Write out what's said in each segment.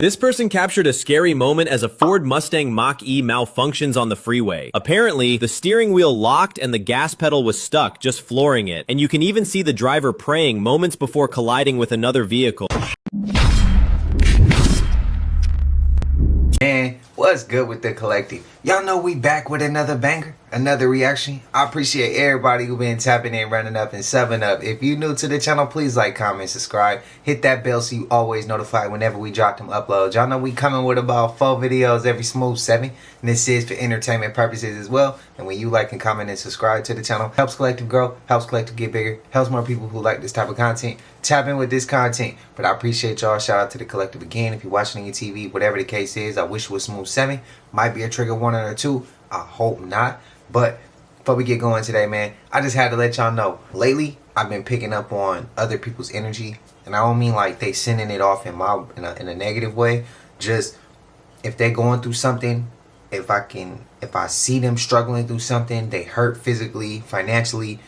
This person captured a scary moment as a Ford Mustang Mach-E malfunctions on the freeway. Apparently, the steering wheel locked and the gas pedal was stuck, just flooring it. And you can even see the driver praying moments before colliding with another vehicle. Man, what's good with the collective? Y'all know we back with another banger, another reaction. I appreciate everybody who been tapping in, running up, and subbing up. If you new to the channel, please like, comment, subscribe. Hit that bell so you always notified whenever we drop them uploads. Y'all know we coming with about 4 videos every smooth 7. And this is for entertainment purposes as well. And when you like and comment and subscribe to the channel, helps collective grow, helps collective get bigger, helps more people who like this type of content tap in with this content. But I appreciate y'all. Shout out to the collective again. If you're watching on your TV, whatever the case is, I wish it was smooth 7. Might be a trigger 1 or 2. I hope not. But before we get going today, man, I just had to let y'all know. Lately, I've been picking up on other people's energy. And I don't mean like they sending it off in a negative way. Just if they're going through something, if I see them struggling through something, they hurt physically, financially,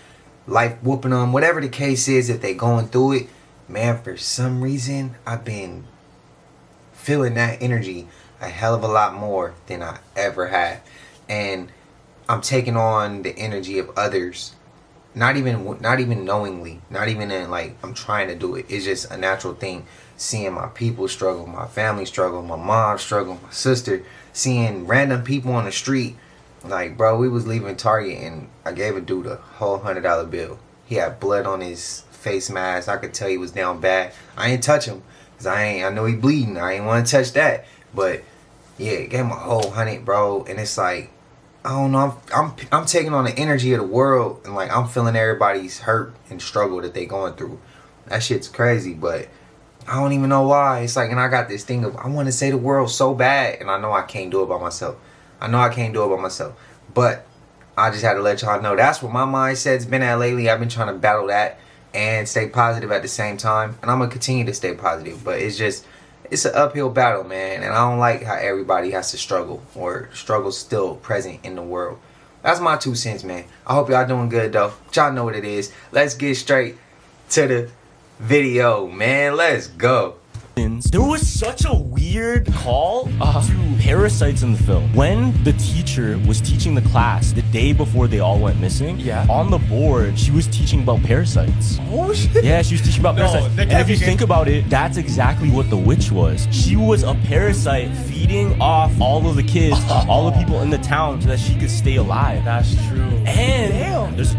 life whooping them, whatever the case is, if they going through it, man, for some reason, I've been feeling that energy a hell of a lot more than I ever have. And I'm taking on the energy of others, not even knowingly, not even in like I'm trying to do it. It's just a natural thing. Seeing my people struggle, my family struggle, my mom struggle, my sister, seeing random people on the street. Like, bro, we was leaving Target and I gave a dude a whole $100 bill. He had blood on his face mask. I could tell he was down bad. I ain't touch him because I know he bleeding. I ain't want to touch that. But yeah, gave him a whole 100, bro. And it's like, I don't know. I'm taking on the energy of the world, and like I'm feeling everybody's hurt and struggle that they going through. That shit's crazy, but I don't even know why. It's like, and I got this thing of I want to say the world so bad, and I know I can't do it by myself. But I just had to let y'all know that's what my mindset's been at lately. I've been trying to battle that and stay positive at the same time, and I'm gonna continue to stay positive. But it's an uphill battle, man, and I don't like how everybody has to struggle, or struggle's still present in the world. That's my 2 cents, man. I hope y'all doing good, though. Y'all know what it is. Let's get straight to the video, man. Let's go. There was such a weird call to parasites in the film. When the teacher was teaching the class the day before they all went missing, on the board, she was teaching about parasites. Oh, shit. Yeah, she was teaching about parasites. And if you think about it, that's exactly what the witch was. She was a parasite feeding off all of the kids, all the people in the town so that she could stay alive. That's true. And there's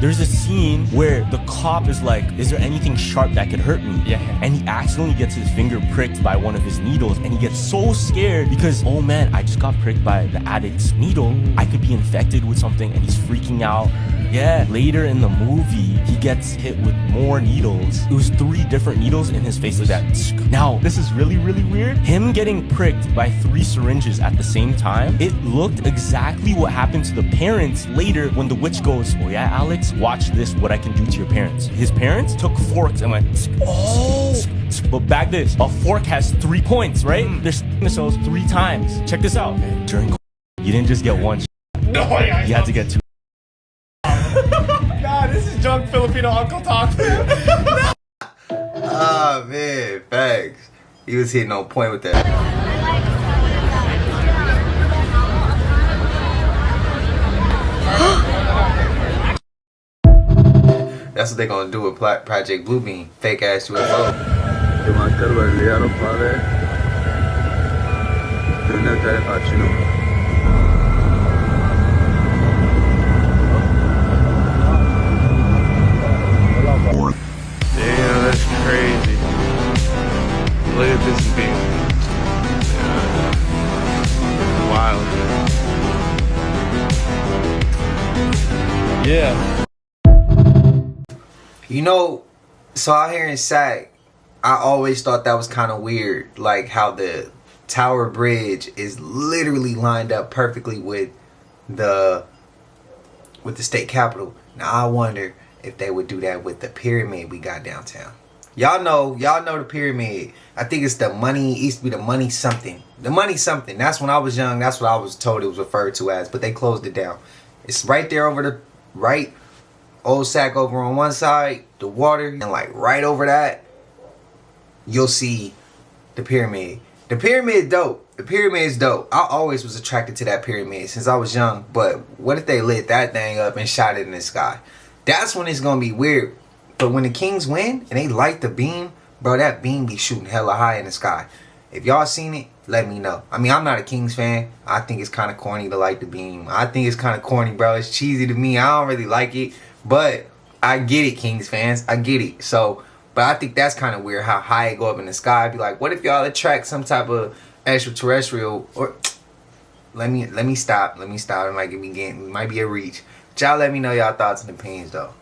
there's a scene where the cop is like, is there anything sharp that could hurt me? And he accidentally gets his finger pricked by one of his needles, and he gets so scared because, oh man, I just got pricked by the addict's needle. I could be infected with something, and he's freaking out. Yeah, later in the movie, he gets hit with more needles. It was 3 different needles in his face like that. Now, this is really, really weird. Him getting pricked by 3 syringes at the same time, it looked exactly what happened to the parents later when the witch goes, oh yeah, Alex, watch this, what I can do to your parents. His parents took forks and went, oh! But back this, a fork has 3 points, right? There's missiles 3 times. Check this out. During you didn't just get 1 No, you had to get 2. Nah, this is drunk Filipino uncle talk. Ah, man, facts. He was hitting on point with that. That's what they gonna do with Project Bluebeam. Fake ass UFO. Damn, that's crazy. Look at this thing. Wild. Yeah. You know, so out here in Sac, I always thought that was kind of weird, like how the Tower Bridge is literally lined up perfectly with the state capitol. Now I wonder if they would do that with the pyramid we got downtown. Y'all know the pyramid. I think it's the money. It used to be the money something. The money something. That's when I was young. That's what I was told it was referred to as. But they closed it down. It's right there over the right. Old Sac over on one side, the water, and like right over that, you'll see The pyramid. The pyramid dope. The pyramid is dope. I always was attracted to that pyramid since I was young. But what if they lit that thing up and shot it in the sky? That's when it's gonna be weird. But when the Kings win and they light the beam, bro, that beam be shooting hella high in the sky. If y'all seen it, let me know. I mean, I'm not a Kings fan. I think it's kind of corny to light the beam. I think it's kind of corny, bro. It's cheesy to me. I don't really like it. But I get it, Kings fans. I get it. So, but I think that's kind of weird how high it go up in the sky. I'd be like, what if y'all attract some type of extraterrestrial? Or let me stop. Let me stop. It might be a reach. But y'all let me know y'all thoughts and opinions though.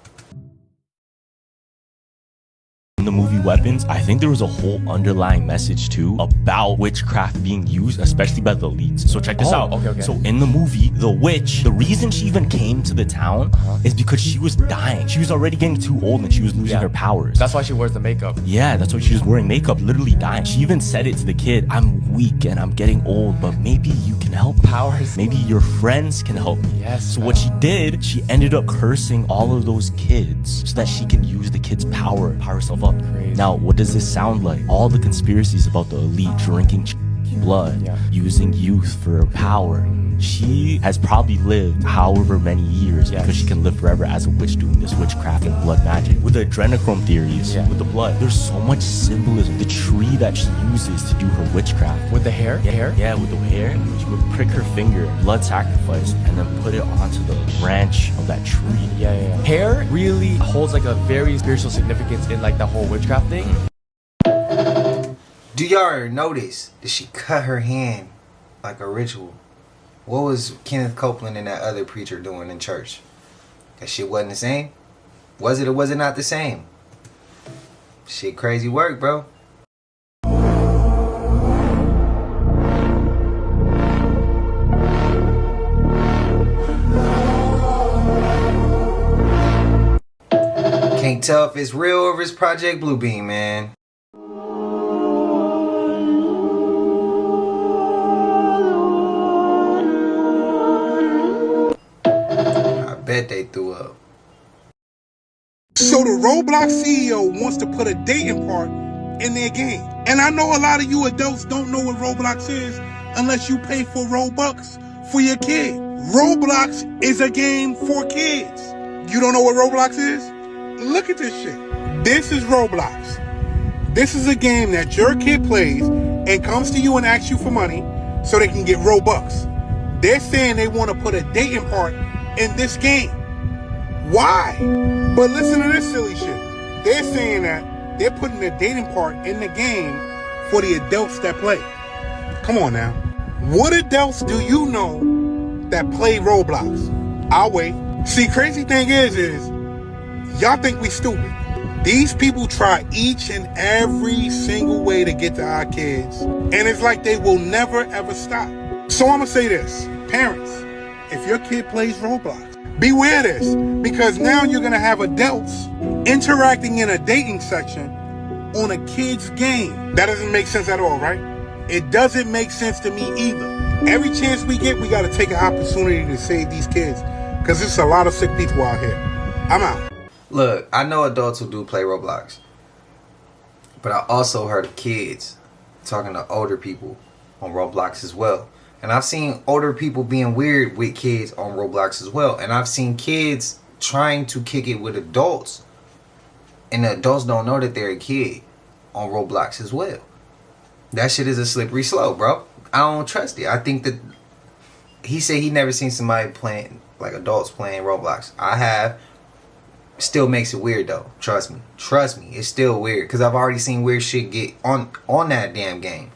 In the movie Weapons, I think there was a whole underlying message too about witchcraft being used, especially by the elites. So check this out. Okay. So in the movie, the witch, the reason she even came to the town is because she was dying. She was already getting too old and she was losing her powers. That's why she wears the makeup. Yeah, that's why she was wearing makeup, literally dying. She even said it to the kid, I'm weak and I'm getting old, but maybe you can help me. Powers. Maybe your friends can help me. Yes. So what she did, she ended up cursing all of those kids so that she can use the kids' power herself up. Crazy. Now, what does this sound like? All the conspiracies about the elite drinking blood, using youth for power. She has probably lived however many years because she can live forever as a witch doing this witchcraft and blood magic. With the adrenochrome theories, with the blood, there's so much symbolism. The tree that she uses to do her witchcraft. With the hair? Yeah, with the hair. She would prick her finger, blood sacrifice, and then put it onto the branch of that tree. Yeah. Hair really holds like a very spiritual significance in like the whole witchcraft thing. Do y'all notice that she cut her hand like a ritual? What was Kenneth Copeland and that other preacher doing in church? That shit wasn't the same? Was it or was it not the same? Shit crazy work, bro. Can't tell if it's real or if it's Project Bluebeam, man. Bet they threw up. So the Roblox CEO wants to put a dating part in their game. And I know a lot of you adults don't know what Roblox is unless you pay for Robux for your kid. Roblox is a game for kids. You don't know what Roblox is? Look at this shit. This is Roblox. This is a game that your kid plays and comes to you and asks you for money so they can get Robux. They're saying they want to put a dating part in this game. Why? But listen to this silly shit. They're saying that they're putting the dating part in the game for the adults that play. Come on now. What adults do you know that play Roblox? I'll wait. See, crazy thing is y'all think we stupid. These people try each and every single way to get to our kids, and it's like they will never ever stop. So I'm gonna say this, parents, if your kid plays Roblox, beware this, because now you're gonna have adults interacting in a dating section on a kid's game. That doesn't make sense at all, right? It doesn't make sense to me either. Every chance we get, we gotta take an opportunity to save these kids, because there's a lot of sick people out here. I'm out. Look, I know adults who do play Roblox, but I also heard of kids talking to older people on Roblox as well. And I've seen older people being weird with kids on Roblox as well. And I've seen kids trying to kick it with adults, and the adults don't know that they're a kid on Roblox as well. That shit is a slippery slope, bro. I don't trust it. I think that he said he never seen somebody playing, like adults playing Roblox. I have. Still makes it weird though. Trust me. It's still weird, because I've already seen weird shit get on that damn game.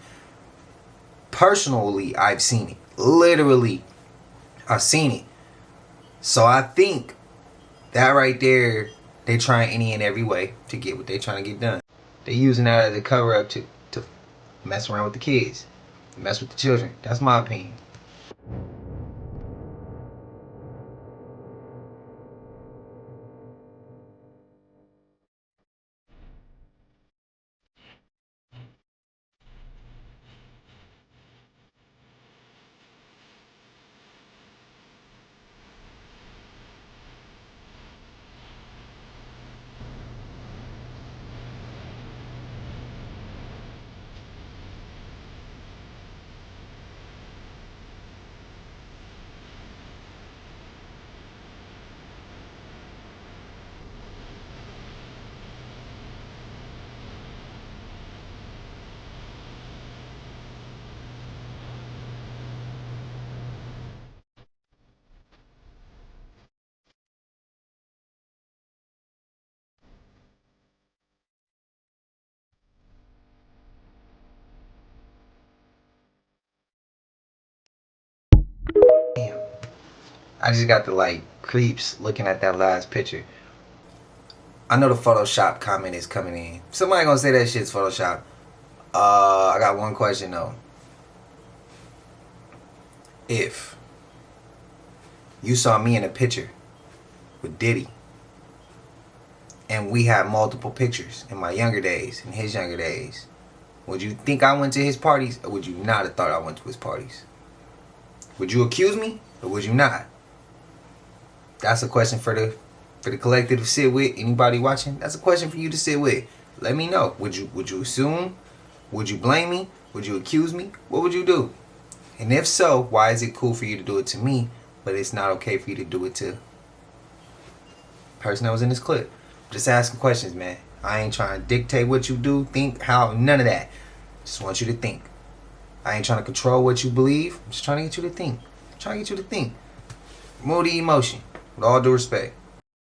Personally, I've seen it. Literally, I've seen it. So I think that right there, they trying any and every way to get what they trying to get done. They using that as a cover up to mess around with the kids, mess with the children. That's my opinion. I just got the like creeps looking at that last picture. I know the Photoshop comment is coming in. Somebody gonna say that shit's Photoshop. I got one question though. If you saw me in a picture with Diddy, and we had multiple pictures in my younger days, in his younger days, would you think I went to his parties, or would you not have thought I went to his parties? Would you accuse me, or would you not? That's a question for the collective to sit with. Anybody watching, that's a question for you to sit with. Let me know. Would you assume? Would you blame me? Would you accuse me? What would you do? And if so, why is it cool for you to do it to me, but it's not okay for you to do it to the person that was in this clip? Just asking questions, man. I ain't trying to dictate what you do, think, how, none of that. Just want you to think. I ain't trying to control what you believe. I'm just trying to get you to think. I'm trying to get you to think. Moody emotion, with all due respect.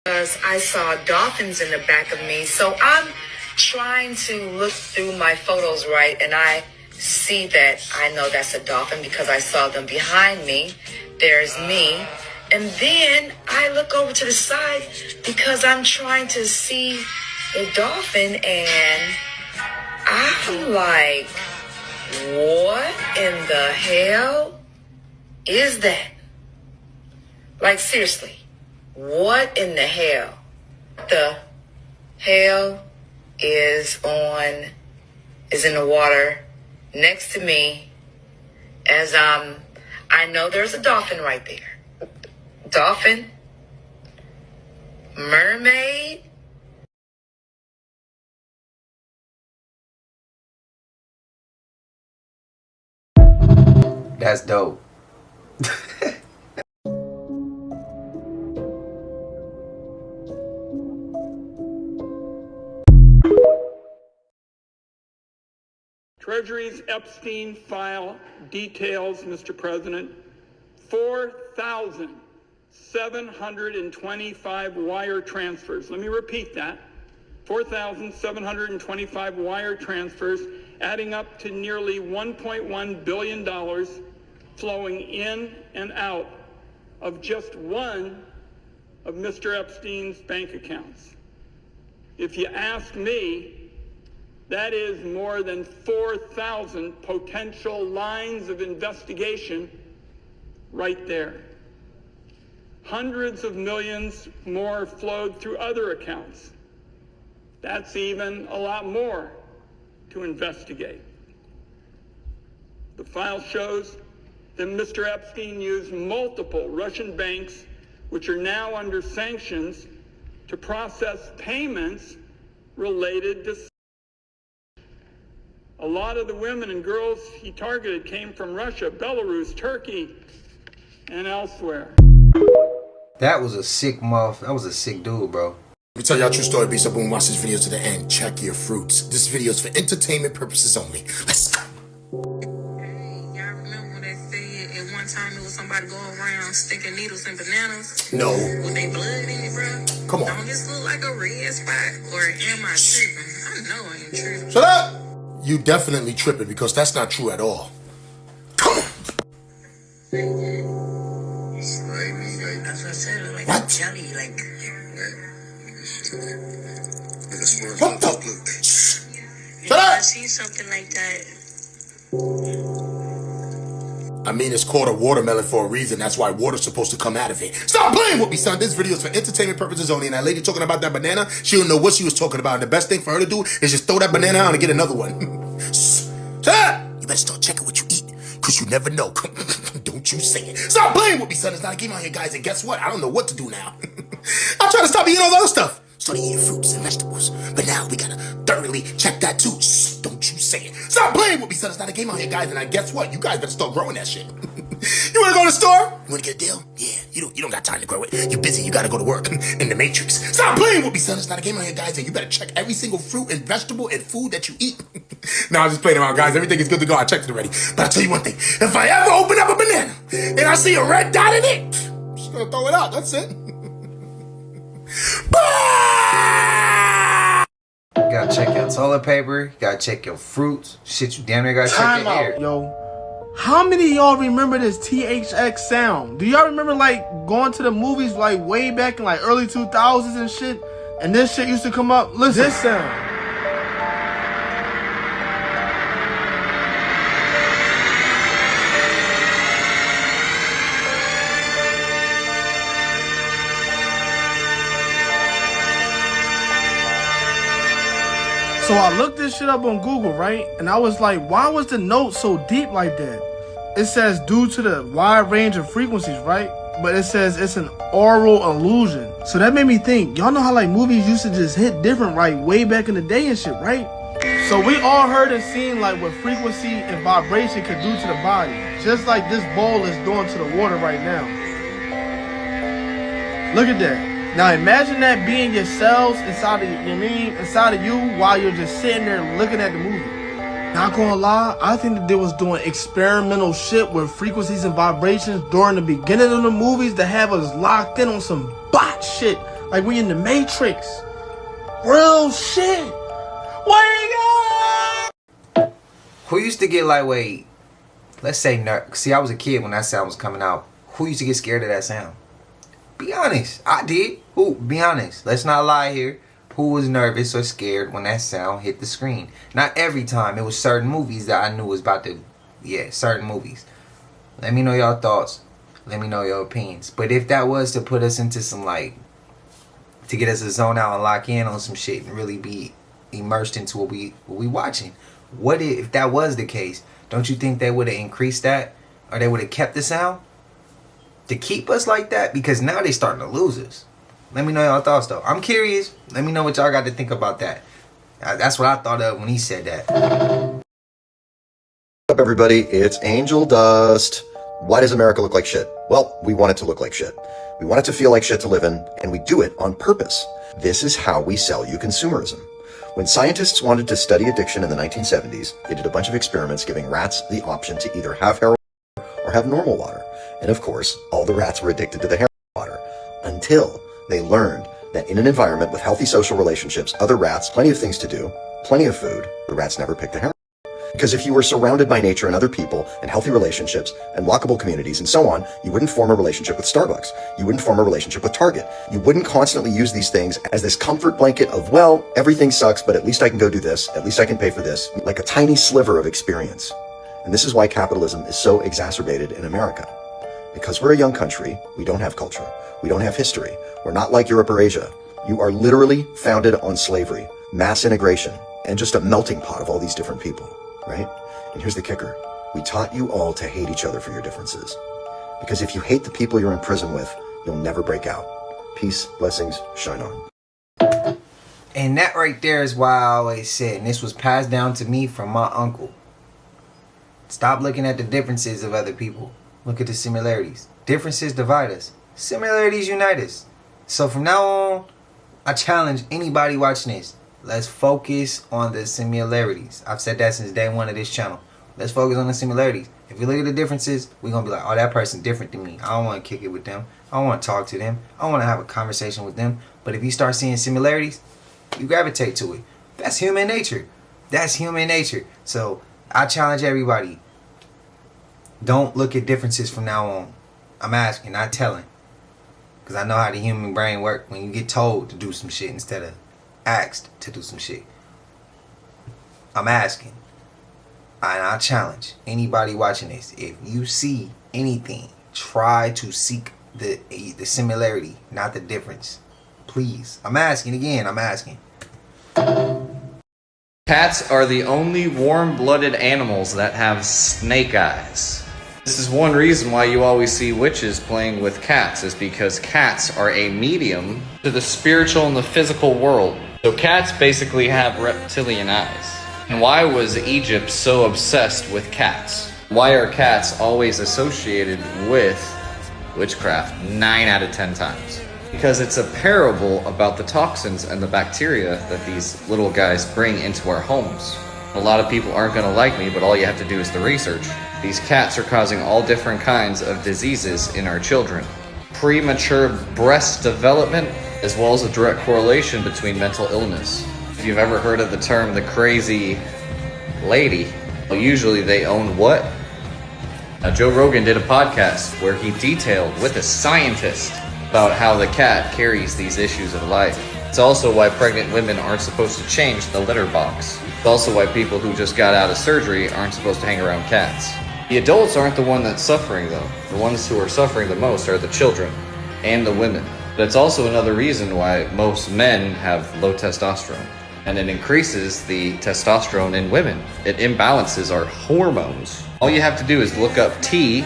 Because I saw dolphins in the back of me, so I'm trying to look through my photos, right, and I see that I know that's a dolphin because I saw them behind me. There's me. And then I look over to the side because I'm trying to see the dolphin, and I'm like, what in the hell is that? Like, seriously, what in the hell? The hell is in the water next to me as I know there's a dolphin right there. Dolphin, mermaid. That's dope. Treasury's Epstein file details, Mr. President, 4,725 wire transfers. Let me repeat that. 4,725 wire transfers, adding up to nearly $1.1 billion flowing in and out of just one of Mr. Epstein's bank accounts. If you ask me, that is more than 4,000 potential lines of investigation right there. Hundreds of millions more flowed through other accounts. That's even a lot more to investigate. The file shows that Mr. Epstein used multiple Russian banks, which are now under sanctions, to process payments related to. A lot of the women and girls he targeted came from Russia, Belarus, Turkey, and elsewhere. That was a sick dude, bro. Let me tell y'all a true story. Be so boom, watch this video to the end. Check your fruits. This video is for entertainment purposes only. Let's go. Hey, y'all remember when they said at one time it was somebody going around sticking needles in bananas? No. With their blood in it, bro? Come on. Don't this look like a red spot? Or am I tripping? I know I ain't tripping. Shut up! You definitely tripping because that's not true at all. Come on. That's what I said. Like What? jelly, like. What the? Shut I up! seen something like that. I mean, it's called a watermelon for a reason. That's why water's supposed to come out of it. Stop playing with me, son. This video is for entertainment purposes only. And that lady talking about that banana, she don't know what she was talking about. And the best thing for her to do is just throw that banana out and get another one. Shut up! You better start checking what you eat, because you never know. Don't you say it. Stop playing with me, son. It's not a game out here, guys. And guess what? I don't know what to do now. I'm trying to stop eating all the other stuff. Started eating fruits and vegetables. But now we gotta thoroughly check that too. Shh, don't you say it. Stop playing with me, son. It's not a game out here, guys. And I guess what? You guys better start growing that shit. You wanna go to the store? You wanna get a deal? Yeah, you don't got time to grow it. You're busy, you gotta go to work in the Matrix. Stop playing with me, son. It's not a game out here, guys. And you better check every single fruit and vegetable and food that you eat. Nah, I'm just playing around, guys. Everything is good to go. I checked it already. But I'll tell you one thing. If I ever open up a banana and I see a red dot in it, I'm just gonna throw it out. That's it. You gotta check your toilet paper. You gotta check your fruits. Shit, you damn near gotta check your hair. Yo. How many of y'all remember this THX sound? Do y'all remember like going to the movies like way back in like early 2000s and shit? And this shit used to come up? Listen, this sound. So I looked this shit up on Google, right? And I was like, why was the note so deep like that? It says due to the wide range of frequencies, right? But it says it's an aural illusion. So that made me think, y'all know how like movies used to just hit different, right? Way back in the day and shit, right? So we all heard and seen like what frequency and vibration could do to the body. Just like this bowl is doing to the water right now. Look at that. Now imagine that being your cells inside of inside of you while you're just sitting there looking at the movie. Not gonna lie, I think that they was doing experimental shit with frequencies and vibrations during the beginning of the movies to have us locked in on some bot shit, like we in the Matrix. Real shit. Wake up! Who used to get lightweight? Let's say see, I was a kid when that sound was coming out. Who used to get scared of that sound? Be honest. I did. Who? Be honest. Let's not lie here. Who was nervous or scared when that sound hit the screen? Not every time. It was certain movies that I knew was about to... Yeah, certain movies. Let me know your thoughts. Let me know your opinions. But if that was to put us into some, like... To get us to zone out and lock in on some shit and really be immersed into what we watching. What if that was the case? Don't you think they would have increased that? Or they would have kept the sound? To keep us like that? Because now they starting to lose us. Let me know your thoughts though. I'm curious. Let me know what y'all got to think about that. That's what I thought of when he said that. What's up everybody? It's Angel Dust. Why does America look like shit? Well, we want it to look like shit. We want it to feel like shit to live in, and we do it on purpose. This is how we sell you consumerism. When scientists wanted to study addiction in the 1970s, they did a bunch of experiments giving rats the option to either have heroin or have normal water. And of course, all the rats were addicted to the heroin water until they learned that in an environment with healthy social relationships, other rats, plenty of things to do, plenty of food, the rats never picked the heroin. Because if you were surrounded by nature and other people and healthy relationships and walkable communities and so on, you wouldn't form a relationship with Starbucks. You wouldn't form a relationship with Target. You wouldn't constantly use these things as this comfort blanket of, well, everything sucks, but at least I can go do this. At least I can pay for this. Like a tiny sliver of experience. And this is why capitalism is so exacerbated in America. Because we're a young country, we don't have culture. We don't have history. We're not like Europe or Asia. You are literally founded on slavery, mass integration, and just a melting pot of all these different people. Right? And here's the kicker. We taught you all to hate each other for your differences. Because if you hate the people you're in prison with, you'll never break out. Peace, blessings, shine on. And that right there is why I always said, and this was passed down to me from my uncle. Stop looking at the differences of other people. Look at the similarities. Differences divide us. Similarities unite us. So from now on, I challenge anybody watching this. Let's focus on the similarities. I've said that since day one of this channel. Let's focus on the similarities. If we look at the differences, we're going to be like, oh, that person's different than me. I don't want to kick it with them. I don't want to talk to them. I don't want to have a conversation with them. But if you start seeing similarities, you gravitate to it. That's human nature. That's human nature. So I challenge everybody. Don't look at differences from now on. I'm asking, not telling. Because I know how the human brain works when you get told to do some shit instead of asked to do some shit. I'm asking. And I challenge anybody watching this. If you see anything, try to seek the similarity, not the difference. Please. I'm asking again. I'm asking. Cats are the only warm-blooded animals that have snake eyes. This is one reason why you always see witches playing with cats, is because cats are a medium to the spiritual and the physical world. So cats basically have reptilian eyes. And why was Egypt so obsessed with cats? Why are cats always associated with witchcraft 9 out of 10 times? Because it's a parable about the toxins and the bacteria that these little guys bring into our homes. A lot of people aren't going to like me, but all you have to do is the research. These cats are causing all different kinds of diseases in our children. Premature breast development, as well as a direct correlation between mental illness. If you've ever heard of the term the crazy lady, well, usually they own what? Joe Rogan did a podcast where he detailed with a scientist about how the cat carries these issues of life. It's also why pregnant women aren't supposed to change the litter box. It's also why people who just got out of surgery aren't supposed to hang around cats. The adults aren't the one that's suffering though. The ones who are suffering the most are the children and the women. But it's also another reason why most men have low testosterone. And it increases the testosterone in women. It imbalances our hormones. All you have to do is look up T.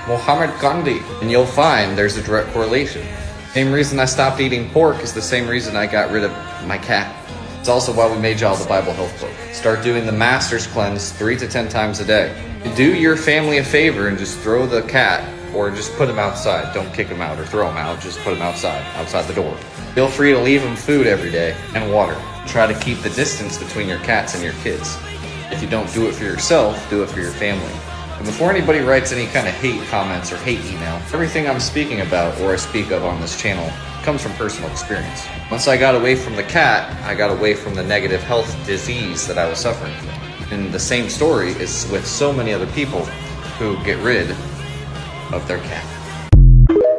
Muhammad Gandhi, and you'll find there's a direct correlation. Same reason I stopped eating pork is the same reason I got rid of my cat. It's also why we made y'all the Bible Health Book. Start doing the Master's Cleanse 3 to 10 times a day. Do your family a favor and just throw the cat, or just put him outside. Don't kick him out or throw him out, just put him outside the door. Feel free to leave him food every day and water. Try to keep the distance between your cats and your kids. If you don't do it for yourself, do it for your family. And before anybody writes any kind of hate comments or hate email, everything I'm speaking about or I speak of on this channel comes from personal experience. Once I got away from the cat, I got away from the negative health disease that I was suffering from. And the same story is with so many other people who get rid of their cat.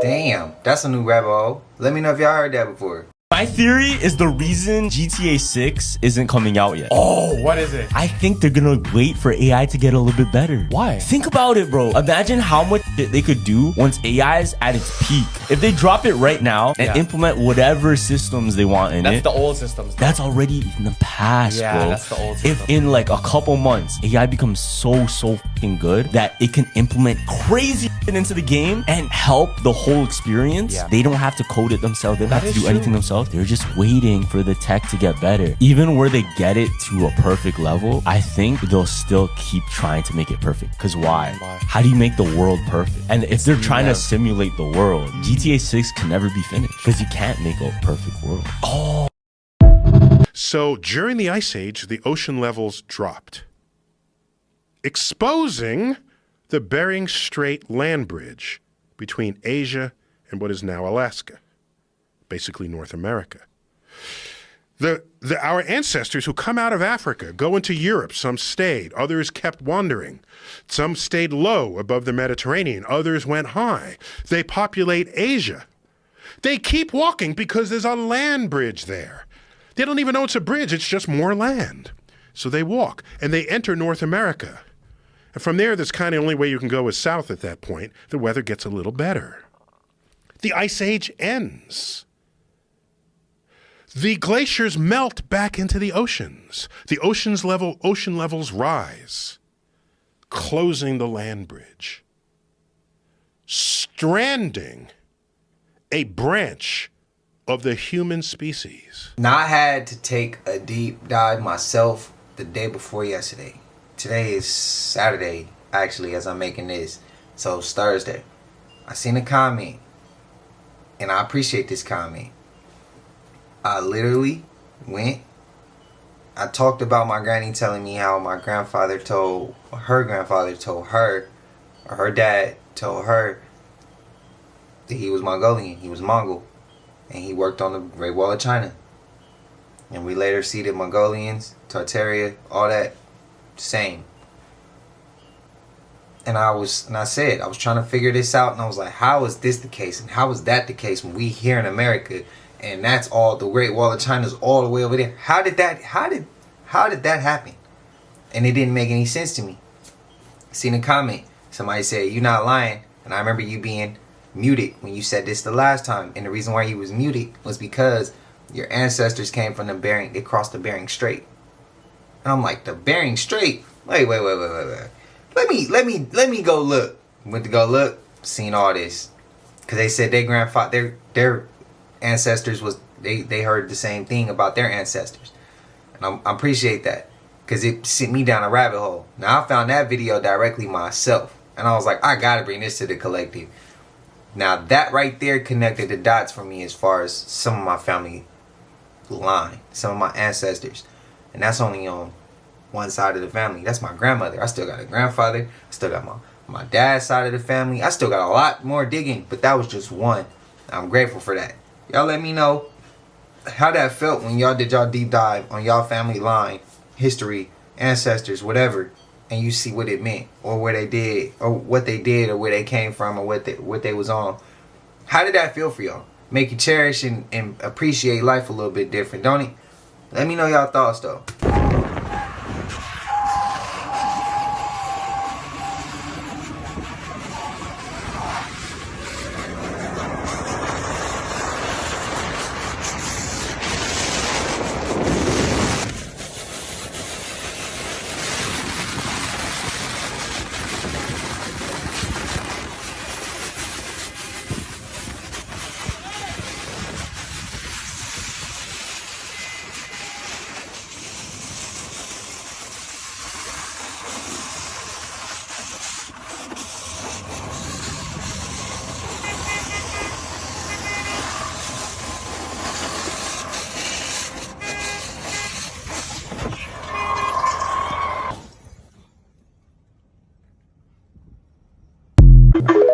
Damn, that's a new rabbit hole. Let me know if y'all heard that before. My theory is the reason GTA 6 isn't coming out yet. Oh, what is it? I think they're gonna wait for AI to get a little bit better. Why? Think about it, bro. Imagine how much shit they could do once AI is at its peak. If they drop it right now and implement whatever systems they want in That's the old systems. that's already in the past, Yeah, bro. that's the old system. If in like a couple months AI becomes so fucking good that it can implement crazy shit into the game and help the whole experience, they don't have to code it themselves. They don't have to do anything themselves. They're just waiting for the tech to get better. Even where they get it to a perfect level, I think they'll still keep trying to make it perfect. Because why? How do you make the world perfect? And if they're trying to simulate the world, GTA 6 can never be finished because you can't make a perfect world. Oh. So during the Ice Age, the ocean levels dropped, exposing the Bering Strait land bridge between Asia and what is now Alaska, basically North America. Our ancestors who come out of Africa go into Europe. Some stayed, others kept wandering. Some stayed low above the Mediterranean, others went high. They populate Asia. They keep walking because there's a land bridge there. They don't even know it's a bridge, it's just more land. So they walk and they enter North America. And from there, that's kind of the only way you can go is south at that point. The weather gets a little better. The Ice Age ends. The glaciers melt back into the oceans. The ocean levels rise, closing the land bridge, stranding a branch of the human species. Now, I had to take a deep dive myself the day before yesterday. Today is Saturday, actually, as I'm making this. So it's Thursday. I seen a comment, and I appreciate this comment. I literally went, I talked about my granny telling me how my grandfather told her, or her dad told her that he was Mongolian, he was Mongol, and he worked on the Great Wall of China. And we later see the Mongolians, Tartaria, all that, same. And I was trying to figure this out, and I was like, how is this the case, and how is that the case when we here in America, and that's all, the Great Wall of China is all the way over there. How did that happen? And it didn't make any sense to me. Seen a comment, somebody said, "You're not lying," and I remember you being muted when you said this the last time, and the reason why you was muted was because your ancestors came from they crossed the Bering Strait. And I'm like, the Bering Strait? Wait. Let me go look. Went to go look, seen all this. Cause they said their ancestors was, they heard the same thing about their ancestors. And I appreciate that. Cause it sent me down a rabbit hole. Now I found that video directly myself. And I was like, I gotta bring this to the collective. Now that right there connected the dots for me as far as some of my family line, some of my ancestors. And that's only on one side of the family. That's my grandmother. I still got a grandfather. I still got my dad's side of the family. I still got a lot more digging, but that was just one. I'm grateful for that. Y'all let me know how that felt when y'all did y'all deep dive on y'all family line, history, ancestors, whatever. and you see what it meant, or what they did, or what they did, or where they came from, or what they was on. How did that feel for y'all? Make you cherish and appreciate life a little bit different, don't it? Let me know y'all thoughts though.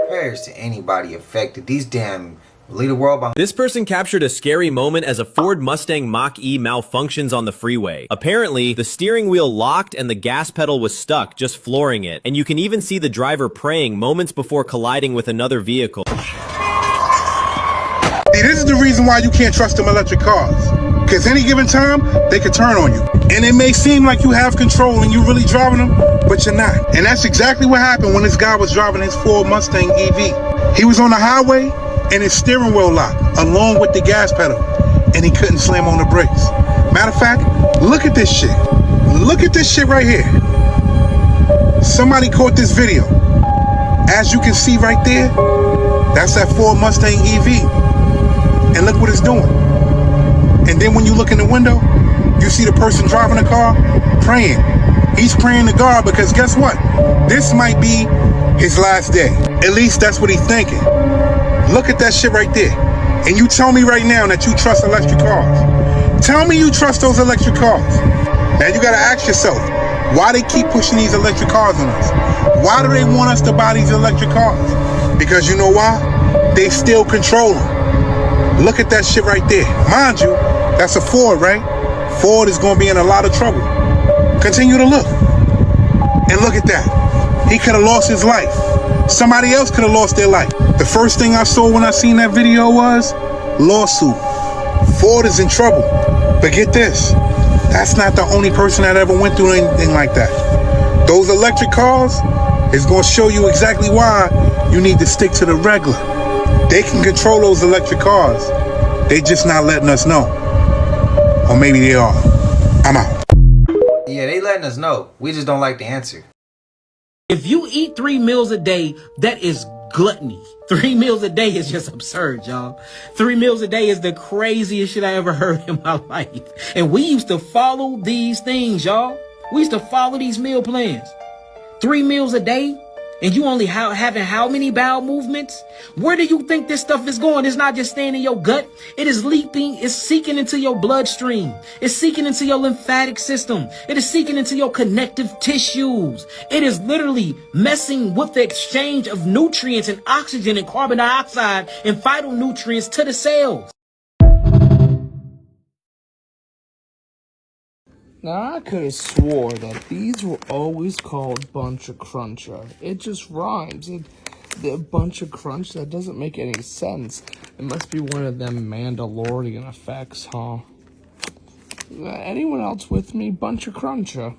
Prayers to anybody affected. These damn lead the world behind. This person captured a scary moment as a Ford Mustang Mach-E malfunctions on the freeway. Apparently, the steering wheel locked and the gas pedal was stuck, just flooring it. And you can even see the driver praying moments before colliding with another vehicle. See, this is the reason why you can't trust them electric cars. Because any given time, they could turn on you. And it may seem like you have control and you're really driving them, but you're not. And that's exactly what happened when this guy was driving his Ford Mustang EV. He was on the highway and his steering wheel locked along with the gas pedal, and he couldn't slam on the brakes. Matter of fact, look at this shit. Look at this shit right here. Somebody caught this video. As you can see right there, that's that Ford Mustang EV. And look what it's doing. And then when you look in the window, you see the person driving the car praying. He's praying to God because guess what? This might be his last day. At least that's what he's thinking. Look at that shit right there. And you tell me right now that you trust electric cars. Tell me you trust those electric cars. Now you gotta ask yourself, why they keep pushing these electric cars on us? Why do they want us to buy these electric cars? Because you know why? They still control them. Look at that shit right there. Mind you, that's a Ford, right? Ford is gonna be in a lot of trouble. Continue to look. And look at that. He could have lost his life. Somebody else could have lost their life. The first thing I saw when I seen that video was lawsuit. Ford is in trouble. But get this, that's not the only person that ever went through anything like that. Those electric cars is gonna show you exactly why you need to stick to the regular. They can control those electric cars. They just not letting us know. Or maybe they are. I'm out. Yeah, they letting us know. We just don't like the answer. If you eat 3 meals a day, that is gluttony. 3 meals a day is just absurd, y'all. 3 meals a day is the craziest shit I ever heard in my life. And we used to follow these things, y'all. We used to follow these meal plans. 3 meals a day, and you only having how many bowel movements? Where do you think this stuff is going? It's not just staying in your gut. It is leaping. It's seeking into your bloodstream. It's seeking into your lymphatic system. It is seeking into your connective tissues. It is literally messing with the exchange of nutrients and oxygen and carbon dioxide and phytonutrients to the cells. Now, I could have swore that these were always called Bunch of Cruncher. It just rhymes. The Bunch of Crunch, that doesn't make any sense. It must be one of them Mandalorian effects, huh? Anyone else with me? Bunch of Cruncher.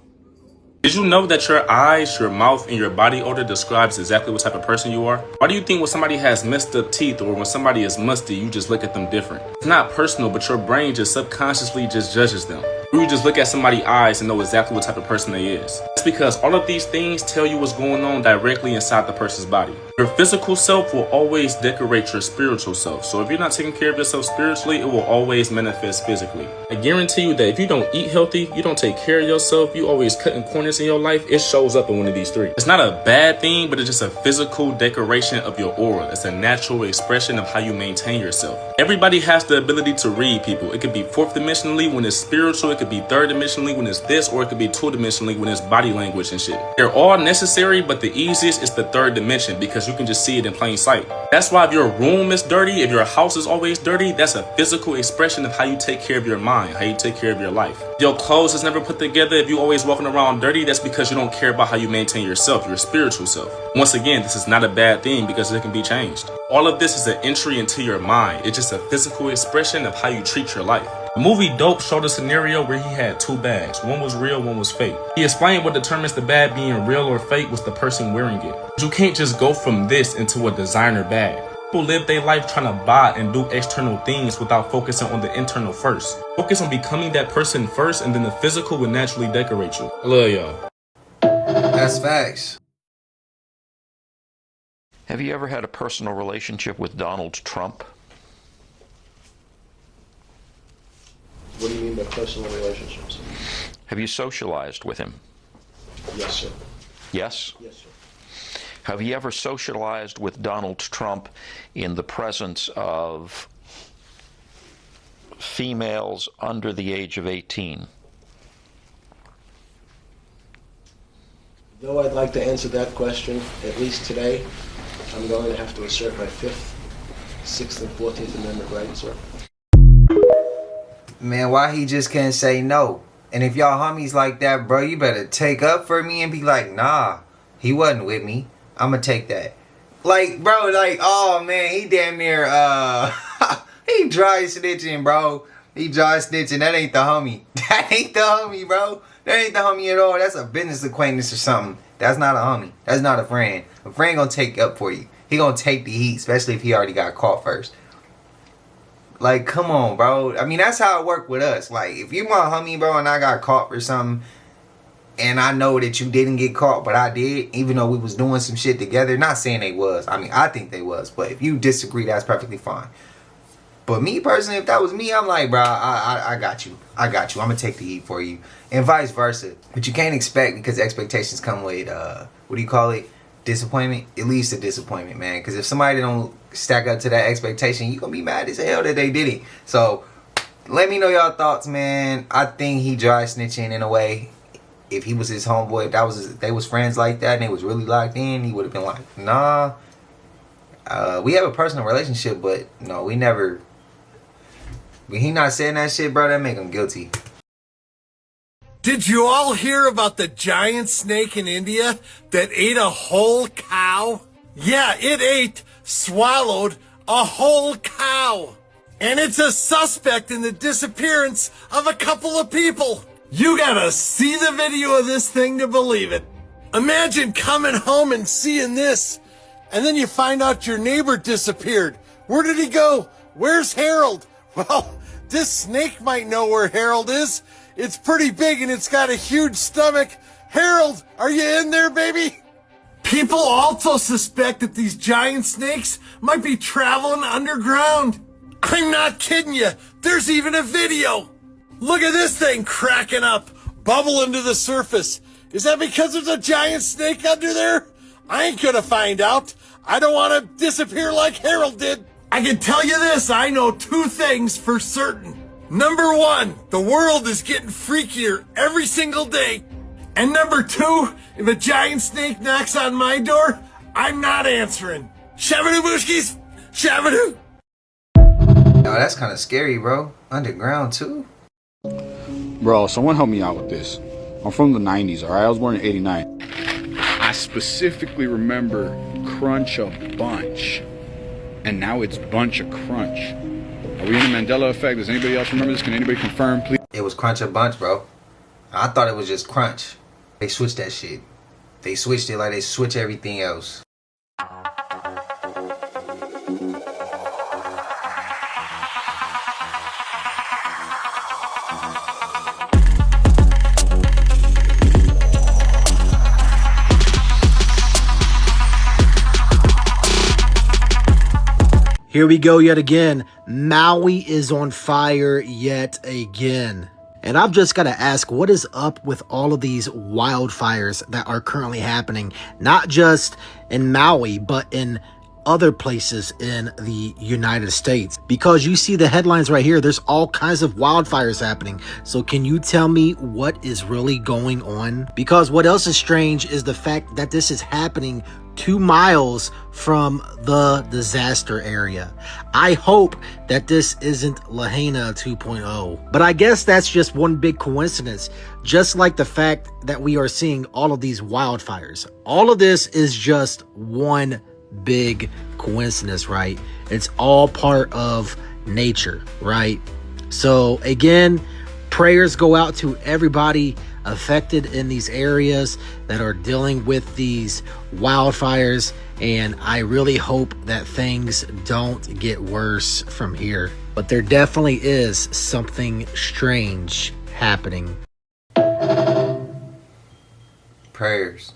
Did you know that your eyes, your mouth, and your body odor describes exactly what type of person you are? Why do you think when somebody has messed up teeth or when somebody is musty, you just look at them different? It's not personal, but your brain just subconsciously just judges them. You just look at somebody's eyes and know exactly what type of person they is. That's because all of these things tell you what's going on directly inside the person's body. Your physical self will always decorate your spiritual self. So if you're not taking care of yourself spiritually, it will always manifest physically. I guarantee you that if you don't eat healthy, you don't take care of yourself, you always cutting corners in your life, it shows up in one of these three. It's not a bad thing, but it's just a physical decoration of your aura. It's a natural expression of how you maintain yourself. Everybody has the ability to read people. It could be 4th dimensionally when it's spiritual, it could be 3rd dimensionally when it's this, or it could be 2 dimensionally when it's body language and shit. They're all necessary, but the easiest is the third dimension because you can just see it in plain sight. That's why if your room is dirty, if your house is always dirty, that's a physical expression of how you take care of your mind, how you take care of your life. Your clothes is never put together. If you always walking around dirty, that's because you don't care about how you maintain yourself, your spiritual self. Once again, this is not a bad thing because it can be changed. All of this is an entry into your mind. It's just a physical expression of how you treat your life. The movie Dope showed a scenario where he had two bags. One was real, one was fake. He explained what determines the bag being real or fake was the person wearing it. You can't just go from this into a designer bag. People live their life trying to buy and do external things without focusing on the internal first. Focus on becoming that person first, and then the physical will naturally decorate you. I love y'all. That's facts. Have you ever had a personal relationship with Donald Trump? What do you mean by personal relationships? Have you socialized with him? Yes, sir. Yes? Yes, sir. Have you ever socialized with Donald Trump in the presence of females under the age of 18? Though I'd like to answer that question, at least today, I'm going to have to assert my 5th, 6th, and 14th Amendment rights, sir. Man, why he just can't say no? And if y'all homies like that, bro, you better take up for me and be like, nah, he wasn't with me. I'ma take that. Like, bro, like, oh man, he damn near he dry snitching, bro. He dry snitching. That ain't the homie. That ain't the homie, bro. That ain't the homie at all. That's a business acquaintance or something. That's not a homie. That's not a friend. A friend gonna take up for you. He gonna take the heat, especially if he already got caught first. Like, come on, bro. I mean, that's how it worked with us. Like, if you my homie, bro, and I got caught for something, and I know that you didn't get caught, but I did, even though we was doing some shit together. Not saying they was. I mean, I think they was. But if you disagree, that's perfectly fine. But me personally, if that was me, I'm like, bro, I got you. I got you. I'm going to take the heat for you. And vice versa. But you can't expect, because expectations come with, what do you call it? Disappointment. It leads to disappointment, man. Because if somebody don't stack up to that expectation, you going to be mad as hell that they did it. So, let me know y'all thoughts, man. I think he dry snitching in a way. If he was his homeboy, if that was they was friends like that and they was really locked in, he would have been like, nah. We have a personal relationship, but no, we never. When he not saying that shit, bro, that make him guilty. Did you all hear about the giant snake in India that ate a whole cow? Yeah, it swallowed a whole cow. And it's a suspect in the disappearance of a couple of people. You gotta see the video of this thing to believe it. Imagine coming home and seeing this, and then you find out your neighbor disappeared. Where did he go? Where's Harold? Well, this snake might know where Harold is. It's pretty big and it's got a huge stomach. Harold, are you in there, baby? People also suspect that these giant snakes might be traveling underground. I'm not kidding you. There's even a video. Look at this thing cracking up, bubbling to the surface. Is that because there's a giant snake under there? I ain't gonna find out. I don't want to disappear like Harold did. I can tell you this, I know two things for certain. Number one, the world is getting freakier every single day. And number two, if a giant snake knocks on my door, I'm not answering. Shabadoo booshkies, shabadoo. Oh, that's kind of scary, bro. Underground too. Bro, someone help me out with this. I'm from the 90s, alright? I was born in 89. I specifically remember Crunch a Bunch. And now it's Bunch a Crunch. Are we in the Mandela effect? Does anybody else remember this? Can anybody confirm, please? It was Crunch a Bunch, bro. I thought it was just Crunch. They switched that shit. They switched it like they switch everything else. Here we go yet again. Maui is on fire yet again. And I've just got to ask, what is up with all of these wildfires that are currently happening? Not just in Maui, but in other places in the United States. Because you see the headlines right here, there's all kinds of wildfires happening. So can you tell me what is really going on? Because what else is strange is the fact that this is happening 2 miles from the disaster area. I hope that this isn't Lahaina 2.0. But I guess that's just one big coincidence, just like the fact that we are seeing all of these wildfires. All of this is just one big coincidence, right? It's all part of nature, right? So again, prayers go out to everybody affected in these areas that are dealing with these wildfires, and I really hope that things don't get worse from here. But there definitely is something strange happening. Prayers.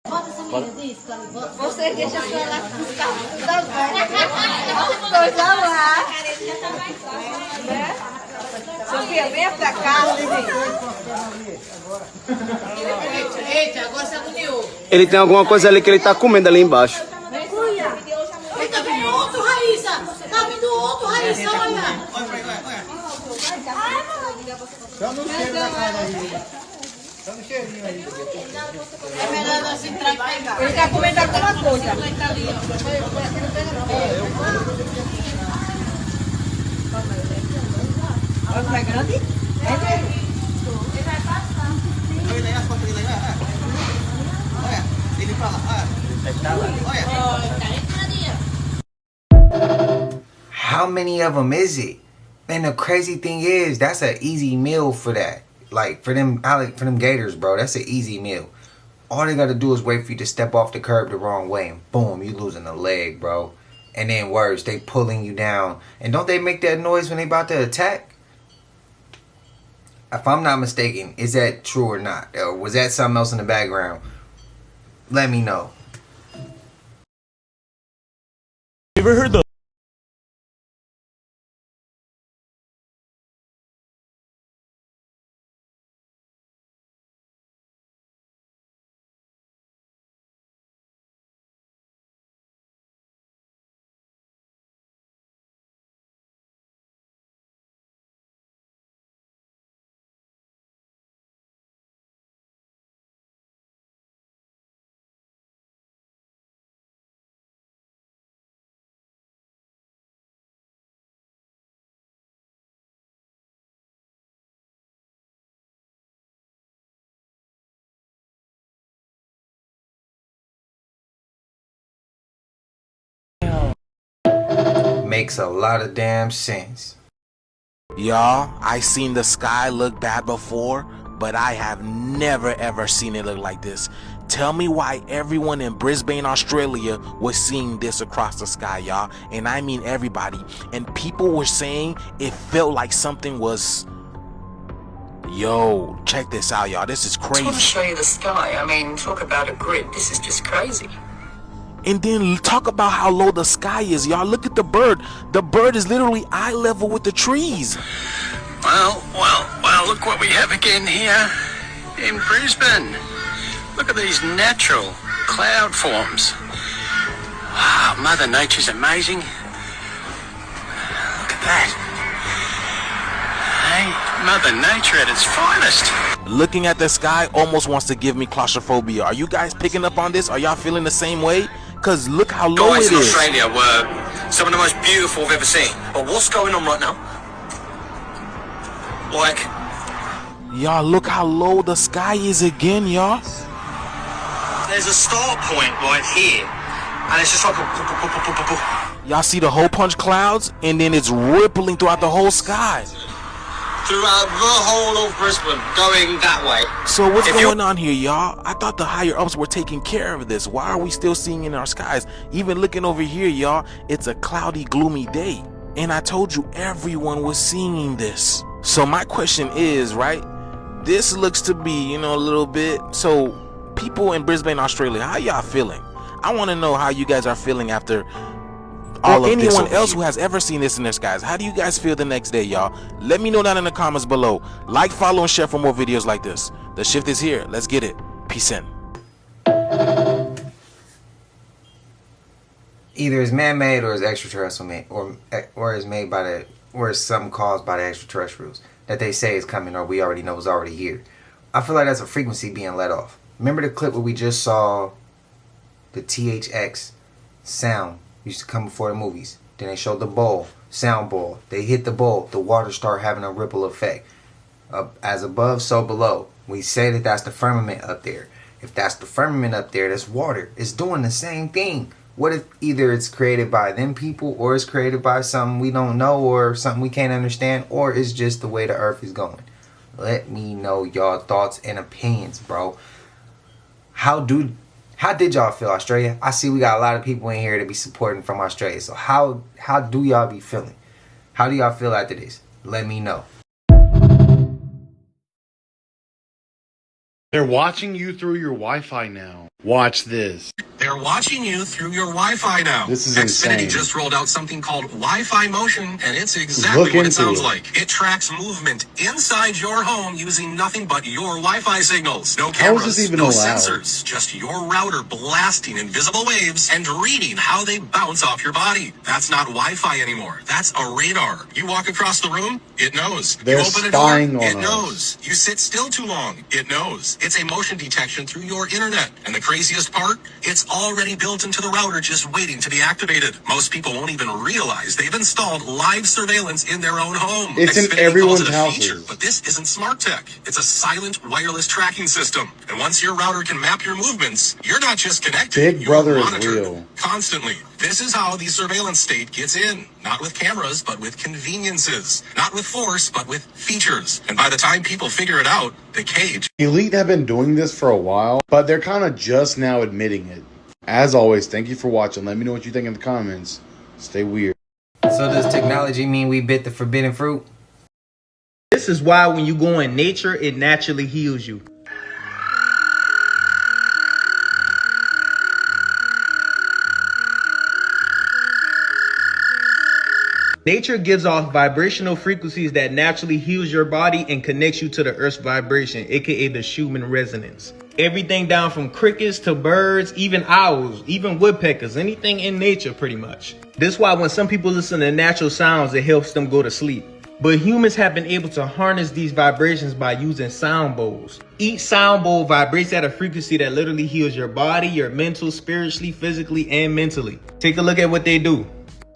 Você deixa a sua lá com os carros dois lá. Né? Sofia, venha pra cá, Eita, agora você agoniou. Ele tem alguma coisa ali que ele tá comendo ali embaixo. Ele tá vindo outro, Raíssa. Tá vindo outro, Raíssa, olha. Só no cheiro da cara aí. Só no cheirinho aí. É melhor nós entrar e pegar. Ele tá comendo alguma coisa. Olha, é grande? É grande. Ele vai passar. Olha, ele fala, How many of them is it? And the crazy thing is, that's an easy meal for that. Like for them gators, bro. That's an easy meal. All they gotta do is wait for you to step off the curb the wrong way, and boom, you losing a leg, bro. And then worse, they pulling you down. And don't they make that noise when they about to attack? If I'm not mistaken, is that true or not? Or was that something else in the background? Let me know. You ever heard the Makes a lot of damn sense. Y'all, I seen the sky look bad before, but I have never ever seen it look like this. Tell me why everyone in Brisbane, Australia was seeing this across the sky, y'all. And I mean everybody. And people were saying it felt like something was... Yo, check this out, y'all. This is I just want to crazy. show you the sky. I mean, talk about a grid. This is just crazy. And then talk about how low the sky is, y'all. Look at the bird. The bird is literally eye level with the trees. Well, look what we have again here in Brisbane. Look at these natural cloud forms. Wow, Mother Nature's amazing. Look at that. Hey, Mother Nature at its finest. Looking at the sky almost wants to give me claustrophobia. Are you guys picking up on this? Are y'all feeling the same way? Cause look how low Guys it in is. Australia were some of the most beautiful I've ever seen. But what's going on right now? Like, Y'all, look how low the sky is again, y'all. there's a start point right here, and it's just like Y'all see the hole punch clouds, and then it's rippling throughout the whole sky. throughout the whole of Brisbane, going that way. So what's If you- going on here, y'all? I thought the higher ups were taking care of this. Why are we still seeing it in our skies? Even looking over here, y'all, it's a cloudy, gloomy day. And I told you everyone was seeing this. So my question is, right? This looks to be, a little bit. So people in Brisbane, Australia, how y'all feeling? I want to know how you guys are feeling after all of this. Anyone else who has ever seen this in their skies, how do you guys feel the next day, y'all? Let me know down in the comments below. Like, follow, and share for more videos like this. The shift is here. Let's get it. Peace in. either it's man-made or it's extraterrestrial made, or is made by the, or it's something caused by the extraterrestrials that they say is coming or we already know is already here. I feel like that's a frequency being let off. Remember the clip where we just saw the THX sound used to come before the movies? Then they showed the bowl, sound bowl. They hit the bowl, the water start having a ripple effect. As above, so below. We say that that's the firmament up there. If that's the firmament up there, that's water. It's doing the same thing. What if either it's created by them people or it's created by something we don't know or something we can't understand, or it's just the way the earth is going? Let me know y'all thoughts and opinions, bro. How did y'all feel, Australia? I see we got a lot of people in here to be supporting from Australia. So how do y'all be feeling? How do y'all feel after this? Let me know. They're watching you through your Wi-Fi now. Watch this. They're watching you through your Wi-Fi now. This is Xfinity insane. just rolled out something called Wi-Fi Motion, and it's exactly what it sounds like. It tracks movement inside your home using nothing but your Wi-Fi signals. No cameras, How is this even no allowed? sensors, just your router blasting invisible waves and reading how they bounce off your body. That's not Wi-Fi anymore. That's a radar. You walk across the room, it knows. They're you open a spying door, on it us. knows. You sit still too long, it knows. It's a motion detection through your internet. And the craziest part, it's already built into the router just waiting to be activated. Most people won't even realize they've installed live surveillance in their own home. It's in Xfinity everyone's calls it a houses. feature, but this isn't smart tech. It's a silent wireless tracking system. And once your router can map your movements, you're not just connected, Big Brother you're is monitored real. constantly. This is how the surveillance state gets in. Not with cameras, but with conveniences. Not with force, but with features. And by the time people figure it out, the cage. Elite have been doing this for a while, but they're kind of just now admitting it. As always, thank you for watching. Let me know what you think in the comments. Stay weird. So does technology mean we bit the forbidden fruit? This is why when you go in nature, it naturally heals you. Nature gives off vibrational frequencies that naturally heals your body and connects you to the earth's vibration, aka the Schumann resonance. Everything down from crickets to birds, even owls, even woodpeckers, anything in nature pretty much. This is why when some people listen to natural sounds, it helps them go to sleep. But humans have been able to harness these vibrations by using sound bowls. Each sound bowl vibrates at a frequency that literally heals your body, your mental, spiritually, physically, and mentally. Take a look at what they do.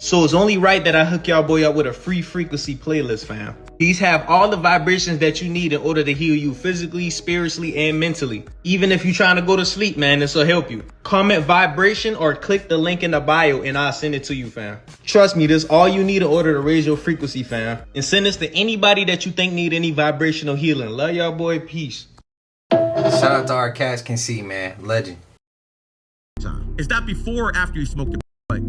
So it's only right that I hook y'all boy up with a free frequency playlist, fam. These have all the vibrations that you need in order to heal you physically, spiritually, and mentally. Even if you're trying to go to sleep, man, this will help you. Comment vibration or click the link in the bio and I'll send it to you, fam. Trust me, this is all you need in order to raise your frequency, fam. And send this to anybody that you think need any vibrational healing. Love y'all boy, peace. Shout out to our Cash Can See, man. Legend. Is that before or after you smoked the pipe?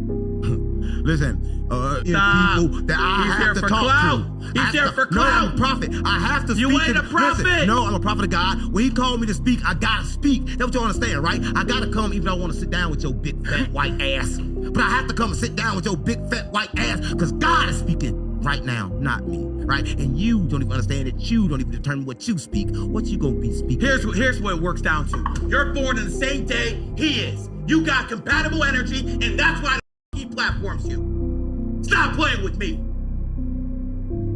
Listen, Stop. people that I He's have there to for talk clout. to. He's there for No, I'm clout. a prophet. I have to speak. You ain't a prophet. Listen, no, I'm a prophet of God. When he called me to speak, I gotta speak. That's what you understand, right? I gotta come even though I want to sit down with your big fat white ass. But I have to come and sit down with your big fat white ass because God is speaking right now, not me, right? And you don't even understand that you don't even determine what you speak. What you gonna be speaking? Here's what it works down to. You're born in the same day he is. You got compatible energy, and that's why he platforms you. Stop playing with me.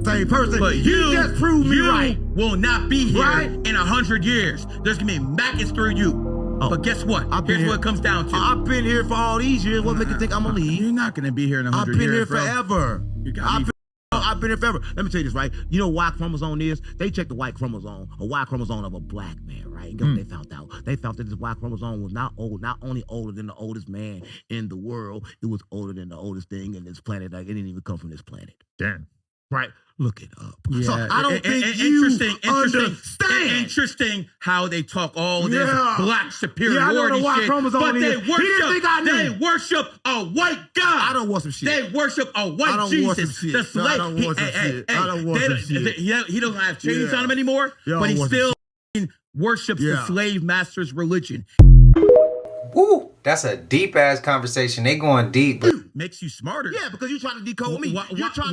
Same person. But you just proved me right. will not be here Right? in 100 years. There's gonna be maggots through you. But guess what? Here's what it comes down to. I've been here for all these years. What make you think I'm gonna leave? You're not gonna be here in 100 I've been years, here bro. forever. You got me. I've been here forever. Let me tell you this, right? You know what Y chromosome is? They checked the Y chromosome, a Y chromosome of a black man, right? And guess what they found out? They found that this Y chromosome was not only older than the oldest man in the world, it was older than the oldest thing in this planet. Like, it didn't even come from this planet. Damn. Right? Look it up. Yeah. So I don't think you understand. Interesting how they talk all this Yeah. black superiority I know the Y shit, chromosome but is. they He didn't think I knew. worship a white God. I don't want some shit. They worship a I white don't Jesus. want some shit. The No, slave. I don't want some shit. I don't want some shit. He doesn't have chains Yeah. on him anymore, Yeah, I but he don't want still some worships the Yeah. slave master's religion. Woo! That's a deep ass conversation. They going deep, but Makes you smarter. Yeah, because you're trying to decode me. You're trying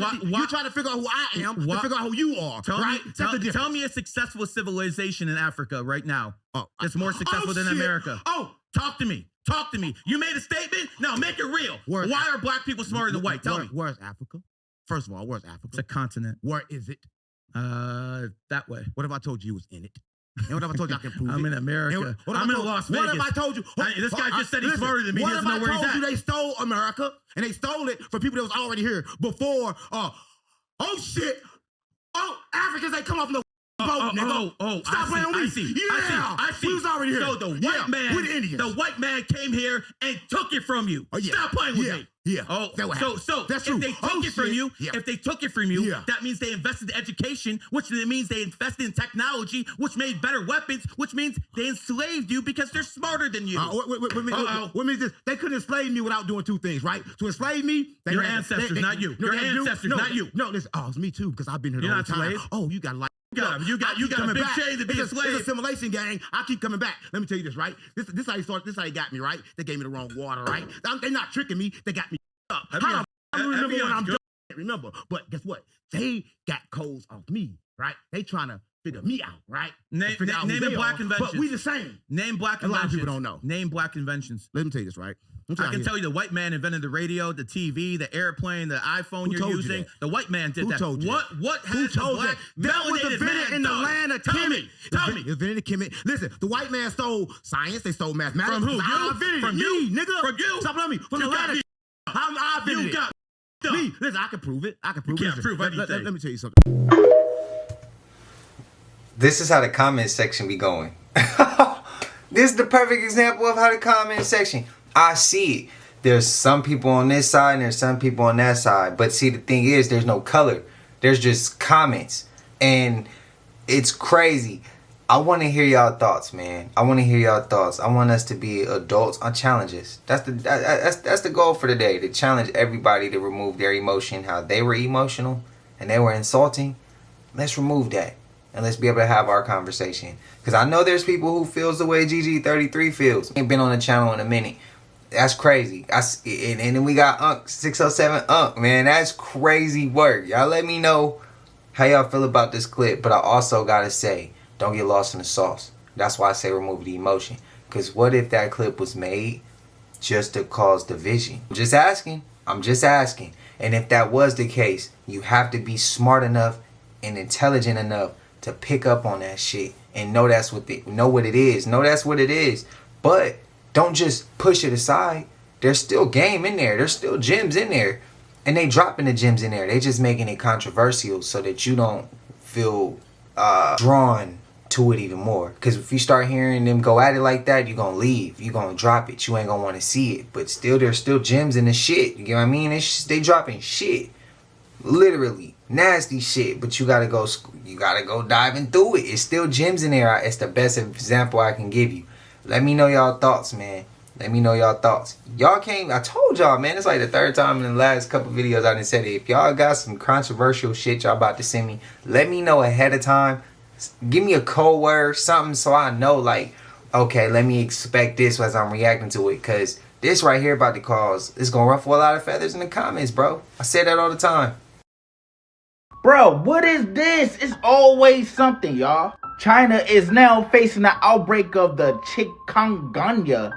to figure out who I am, to figure out who you are. Right? That's the difference. Tell me a successful civilization in Africa right now. That's more successful than shit. America. Oh, Talk to me. Talk to me. You made a statement? No, make it real. Why are black people smarter than white? Tell me. Where's Africa? First of all, where's Africa? It's a continent. Where is it? That way. What if I told you it was in it? And what if I told you I can prove it? I'm in America. I'm in Las Vegas. What if I told you? This guy just said he's smarter than me. He doesn't know where he's at. What if I told you they stole America and they stole it from people that was already here before? Oh shit! Oh, Africans ain't come off no boat, nigga. Stop playing with me. I see. We was already here. So the white man, we're the Indians. The white man came here and took it from you. Stop playing with me. Yeah. Oh, so that's if true. they took it from you, that means they invested in education, which means they invested in technology, which made better weapons, which means they enslaved you because they're smarter than you. What means this? They couldn't enslave me without doing two things, right? To enslave me, your ancestors, not you. Your ancestors, not you. No, listen. Oh, it's me too because I've been here the You're whole not time. slave. Oh, you got like. You got a big chain to be a slave. It's a simulation gang. I keep coming back. Let me tell you this, right? This how you start. This how you got me, right? They gave me the wrong water, right? They're not tricking me. They got me up. How I remember when I'm done? I can't remember. But guess what? They got codes off me, right? They trying to figure me out, right? Name the black inventions. But we the same. Name black inventions. A lot of inventions. people don't know. Name black inventions. Let me tell you this, right? I can tell you the white man invented the radio, the TV, the airplane, the iPhone you're using. The white man did that. Who told you that? What has the black that was melanated invented man in the done? land of Tell Kemet. me. Tell me. It was invented in Kemet. Listen, the white man stole science. They stole mathematics. From who? I invented it. From me, you? nigga. From you? Stop playing me. From You the got land me. of I invented You it. got me. Listen, I can prove it. I can prove it. can't prove anything. Let me tell you something. This is how the comment section be going. This is the perfect example of how the comment section. I see it. There's some people on this side and there's some people on that side. But see, the thing is, there's no color. There's just comments. And it's crazy. I want to hear y'all thoughts, man. I want to hear y'all thoughts. I want us to be adults on challenges. That's the goal for today. To challenge everybody to remove their emotion, how they were emotional and they were insulting. Let's remove that. And let's be able to have our conversation. Because I know there's people who feels the way GG33 feels. Ain't been on the channel in a minute. That's crazy. And then we got Unc 607 Unc, man. That's crazy work. Y'all let me know how y'all feel about this clip. But I also gotta say, don't get lost in the sauce. That's why I say remove the emotion. Because what if that clip was made just to cause division? I'm just asking. I'm just asking. And if that was the case, you have to be smart enough and intelligent enough to pick up on that shit and know that's what know what it is. Know that's what it is. But don't just push it aside. There's still game in there. There's still gems in there. And they dropping the gems in there. They just making it controversial so that you don't feel drawn to it even more. Because if you start hearing them go at it like that, you're going to leave. You're going to drop it. You ain't going to want to see it. But still, there's still gems in the shit. You get what I mean? They dropping shit. Literally. Nasty shit. But you got to go diving through it. It's still gems in there. It's the best example I can give you. Let me know y'all thoughts, man. Let me know y'all thoughts. Y'all came, I told y'all, man, it's like the third time in the last couple videos I done said it. If y'all got some controversial shit y'all about to send me, let me know ahead of time. Give me a code word, something, so I know, like, okay, let me expect this as I'm reacting to it. Because this right here about to cause, it's going to ruffle a lot of feathers in the comments, bro. I say that all the time. Bro, what is this? It's always something, y'all. China is now facing the outbreak of the chikungunya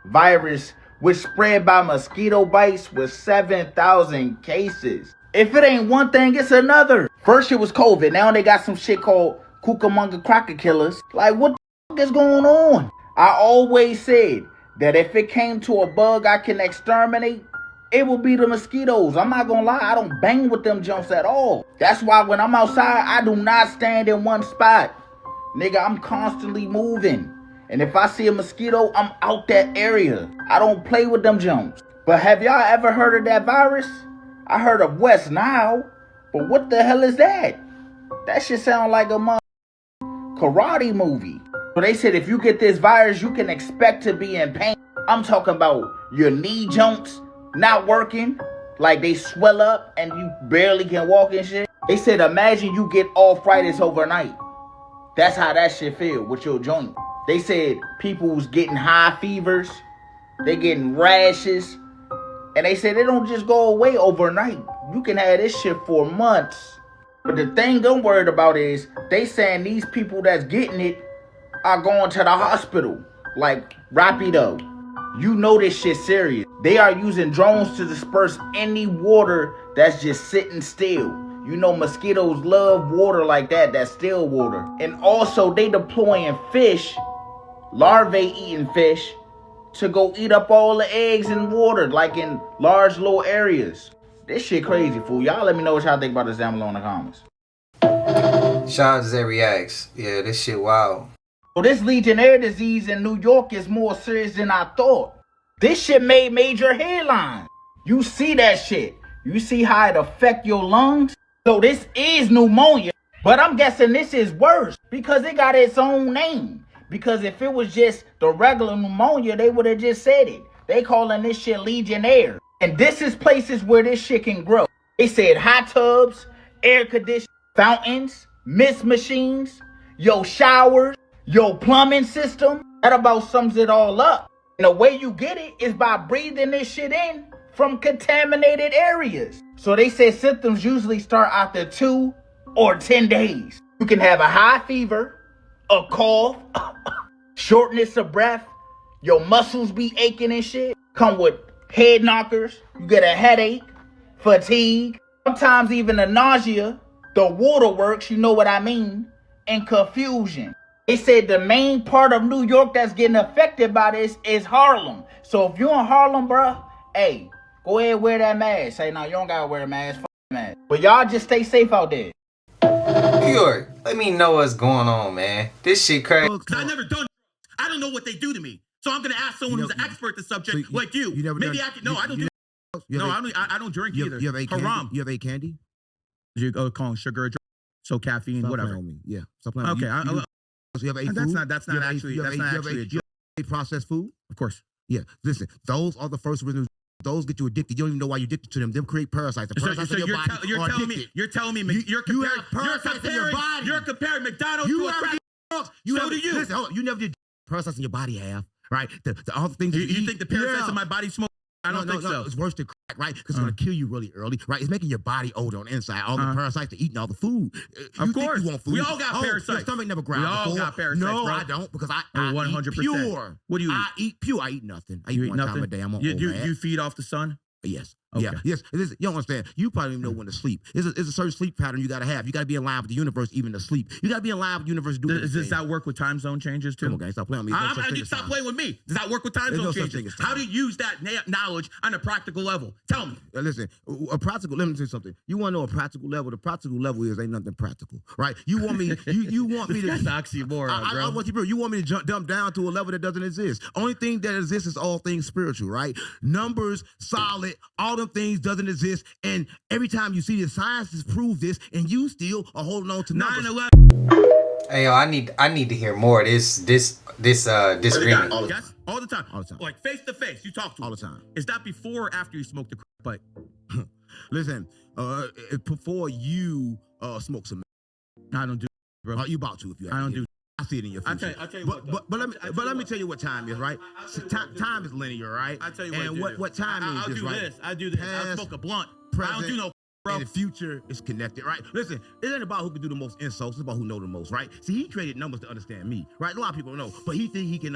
virus, which spread by mosquito bites with 7,000 cases. If it ain't one thing, it's another. First it was COVID. Now they got some shit called Cucamonga cracker killers. Like, what the is going on? I always said that if it came to a bug I can exterminate, it will be the mosquitoes. I'm not gonna lie, I don't bang with them jumps at all. That's why when I'm outside, I do not stand in one spot. Nigga, I'm constantly moving. And if I see a mosquito, I'm out that area. I don't play with them jumps. But have y'all ever heard of that virus? I heard of West Nile. But what the hell is that? That shit sound like a karate movie. So they said if you get this virus, you can expect to be in pain. I'm talking about your knee joints not working. Like they swell up and you barely can walk and shit. They said imagine you get arthritis overnight. That's how that shit feel with your joint. They said people was getting high fevers. They getting rashes. And they said they don't just go away overnight. You can have this shit for months. But the thing I'm worried about is they saying these people that's getting it are going to the hospital. Like, rapido. You know this shit serious. They are using drones to disperse any water that's just sitting still. You know mosquitoes love water like that, that's still water. And also they deploying fish, larvae eating fish, to go eat up all the eggs in water, like in large little areas. This shit crazy, fool. Y'all let me know what y'all think about this down below in the comments. Shout out to Zay Reacts. Yeah, this shit wild. Well, this Legionnaire disease in New York is more serious than I thought. This shit made major headlines. You see that shit. You see how it affect your lungs? So this is pneumonia, but I'm guessing this is worse because it got its own name. Because if it was just the regular pneumonia, they would have just said it. They calling this shit Legionnaire. And this is places where this shit can grow. They said hot tubs, air conditioning, fountains, mist machines, your showers, your plumbing system. That about sums it all up. And the way you get it is by breathing this shit in from contaminated areas. So they said symptoms usually start after 2 or 10 days. You can have a high fever, a cough, shortness of breath, your muscles be aching and shit, come with head knockers, you get a headache, fatigue, sometimes even a nausea, the waterworks, you know what I mean, and confusion. They said the main part of New York that's getting affected by this is Harlem. So if you're in Harlem, bruh, hey, go ahead and wear that mask. Say, no, you don't gotta wear a mask, fuck the mask. But y'all just stay safe out there. New York, let me know what's going on, man. This shit crazy. I never done. I don't know what they do to me. So I'm gonna ask someone who's an expert in the subject, like you. Maybe I can. No, I don't do. No, I don't drink either. You have a haram. You have a candy? You call it sugar, so caffeine, Stop whatever. playing with me. Yeah. Stop playing with me. Okay. You have a food? That's not actually a joke. You have processed food? Of course. Yeah. Listen, those are the first original. Those get you addicted. You don't even know why you're addicted to them. Them create parasites. The parasites in your body you're are telling addicted. you're telling me you're comparing McDonald's to a crack. So do you. Listen, hold on. You never did parasites in your body have, right? All the things you think the parasites in my body smoke? I don't think so. It's worse than crack, right? Because it's going to kill you really early, right? It's making your body older on the inside. All the parasites are eating all the food. Of course. You want food. We all got parasites. Your stomach never growled before. We all got parasites, No, bro. I don't, because I 100%. eat pure. What do you eat? I eat pure. I eat nothing. I eat You eat one nothing? time a day. I'm on You feed off the sun? Yes. Okay. Yeah. Yes. You don't understand. You probably don't even know when to sleep. It's a certain sleep pattern you got to have. You got to be in line with the universe even to sleep. You got to be in line with the universe doing Does that work with time zone changes too? Come on, guys. Stop playing with me. Stop playing with me. Does that work with time zone changes? How do you use that knowledge on a practical level? Tell me. Listen, a practical. Let me say something. You want to know a practical level? The practical level is ain't nothing practical, right? You want me? You want me to? That's oxymoron, bro. I want you, bro. You want me to dump down to a level that doesn't exist? Only thing that exists is all things spiritual, right? Numbers, solid, all them things doesn't exist. And every time you see the scientists prove this, and you still are holding on to numbers. 9/11. Hey, yo, I need to hear more of this disagreement. All the time. All the time. Like face to face, you talk to all the time. Is that before or after you smoke the crack pipe? Listen, before you smoke some, I don't do, bro. You about to if you. I don't do. I see it in your future. I'll tell you what. But let me tell you what time is, right? Time is linear, right? I'll tell you and what time I'll is, do right? this. I do this. I smoke a blunt. I don't do no, bro. And the future is connected, right? Listen, it ain't about who can do the most insults. It's about who know the most, right? See, he created numbers to understand me, right? A lot of people don't know, but he think he can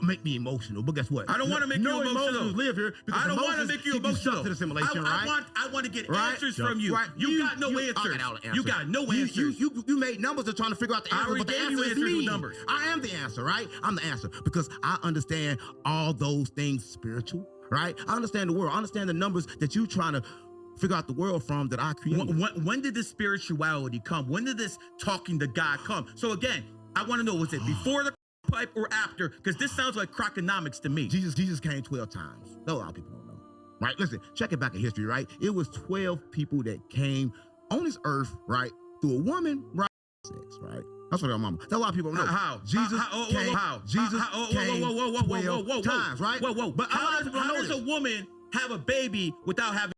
make me emotional. But guess what? I don't want to make you emotional. Live here because I don't want to make you emotional. To the simulation, right? I want to get answers from you. Right? You got no answers. You got no answers. You made numbers to trying to figure out the answer, but the answer is me. Numbers. I am the answer, right? I'm the answer because I understand all those things spiritual, right? I understand the world. I understand the numbers that you trying to figure out the world from that I created. When did this spirituality come? When did this talking to God come? So again, I want to know, was it before the pipe or after? Because this sounds like crackonomics to me. Jesus came 12 times. No, a lot of people don't know. Right? Listen, check it back in history, right? It was 12 people that came on this earth, right? Through a woman, right? Sex, right? That's what our mama. That's a lot of people don't know. How? Jesus came. Jesus came 12 times, right? But how does a woman have a baby without having?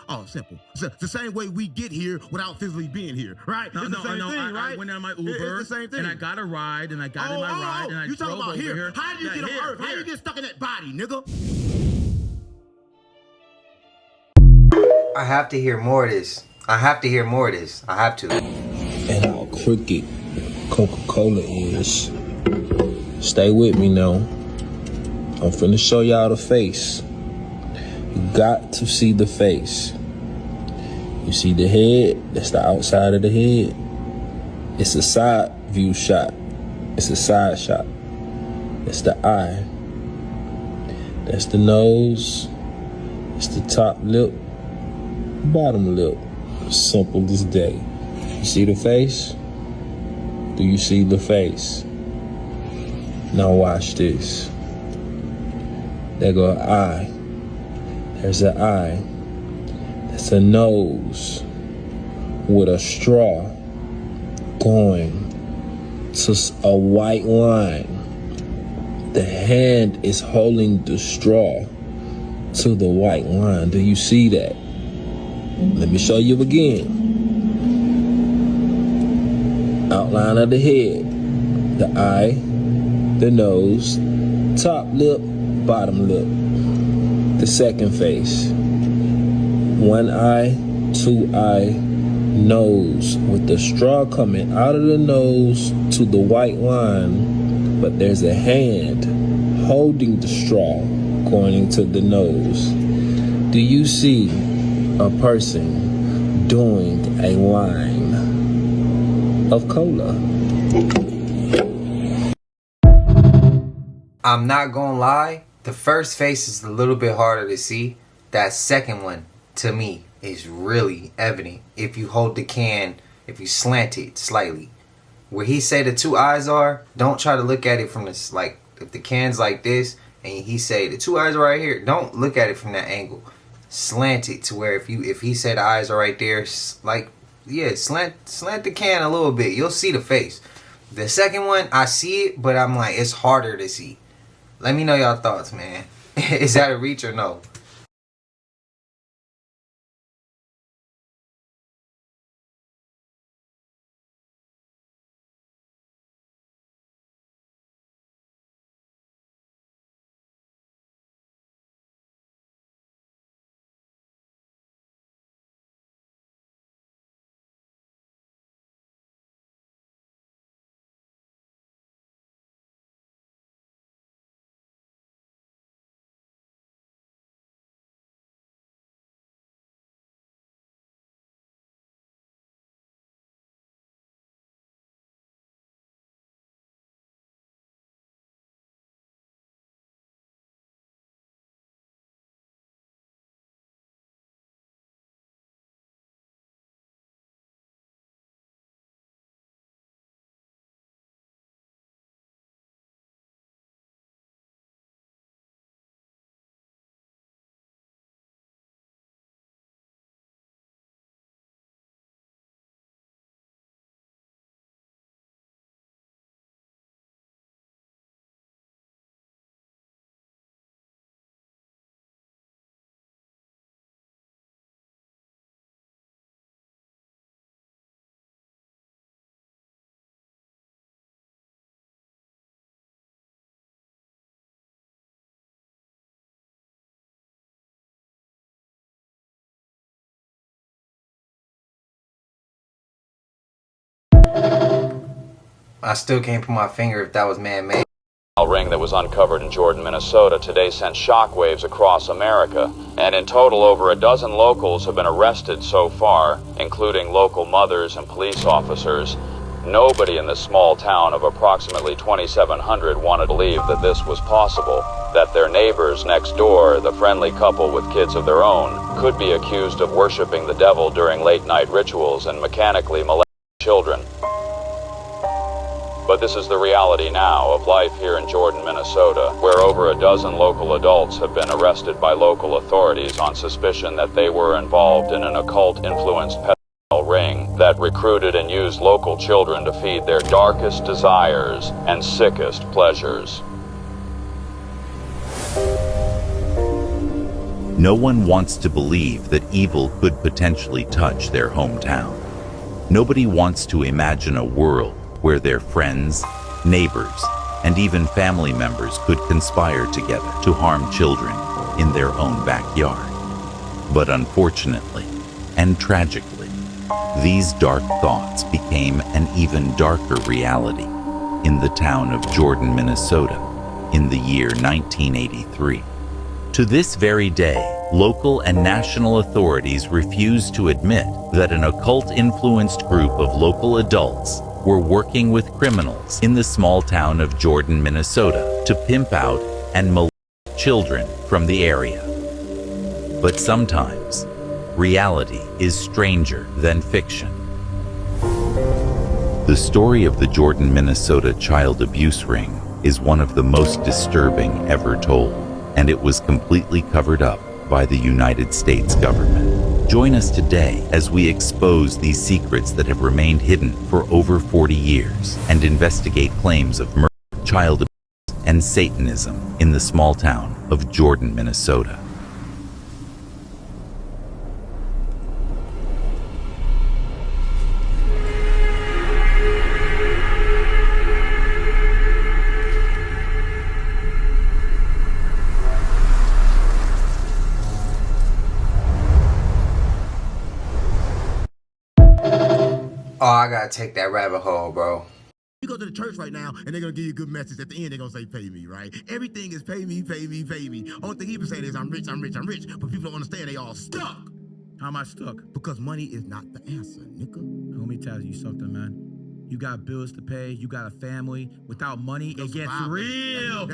Oh, simple. It's the same way we get here without physically being here, right? No, it's the same thing, right? I went on my Uber, it's the same thing. and I got a ride, and I got in my ride, and I you drove talking about over here. How do you get on Earth? How do you get stuck in that body, nigga? I have to hear more of this. I have to. And how crooked Coca-Cola is. Stay with me now. I'm finna show y'all the face. You got to see the face. You see the head? That's the outside of the head. It's a side view shot. It's a side shot. That's the eye. That's the nose. It's the top lip, bottom lip. Simple as day. You see the face? Do you see the face? Now watch this. There go an eye. There's an eye. That's a nose with a straw going to a white line. The hand is holding the straw to the white line. Do you see that? Let me show you again. Outline of the head, the eye, the nose, top lip, bottom lip. The second face. One eye, two eye, nose with the straw coming out of the nose to the white line, but there's a hand holding the straw going into the nose. Do you see a person doing a line of cola? I'm not gonna lie, the first face is a little bit harder to see. That second one, to me, is really evident. If you hold the can, if you slant it slightly. Where he say the two eyes are, don't try to look at it from this, like, if the can's like this, and he say the two eyes are right here, don't look at it from that angle. Slant it to where if he said the eyes are right there, like, yeah, slant the can a little bit, you'll see the face. The second one, I see it, but I'm like, it's harder to see. Let me know y'all thoughts, man. Is that a reach or no? I still can't put my finger if that was man-made. A ring that was uncovered in Jordan, Minnesota today sent shockwaves across America, and in total over a dozen locals have been arrested so far, including local mothers and police officers. Nobody in this small town of approximately 2,700 wanted to believe that this was possible, that their neighbors next door, the friendly couple with kids of their own, could be accused of worshiping the devil during late-night rituals and mechanically molesting children. But this is the reality now of life here in Jordan, Minnesota, where over a dozen local adults have been arrested by local authorities on suspicion that they were involved in an occult-influenced pedophile ring that recruited and used local children to feed their darkest desires and sickest pleasures. No one wants to believe that evil could potentially touch their hometown. Nobody wants to imagine a world where their friends, neighbors, and even family members could conspire together to harm children in their own backyard. But unfortunately, and tragically, these dark thoughts became an even darker reality in the town of Jordan, Minnesota, in the year 1983. To this very day, local and national authorities refuse to admit that an occult-influenced group of local adults were working with criminals in the small town of Jordan, Minnesota, to pimp out and molest children from the area. But sometimes, reality is stranger than fiction. The story of the Jordan, Minnesota child abuse ring is one of the most disturbing ever told, and it was completely covered up by the United States government. Join us today as we expose these secrets that have remained hidden for over 40 years and investigate claims of murder, child abuse, and Satanism in the small town of Jordan, Minnesota. Oh, I gotta take that rabbit hole, bro. You go to the church right now, and they're gonna give you a good message. At the end, they're gonna say, "Pay me," right? Everything is pay me, pay me, pay me. Only thing he been saying is, "I'm rich, I'm rich, I'm rich." But people don't understand. They all stuck. How am I stuck? Because money is not the answer, nigga. Let me tell you something, man. You got bills to pay. You got a family. Without money, it gets real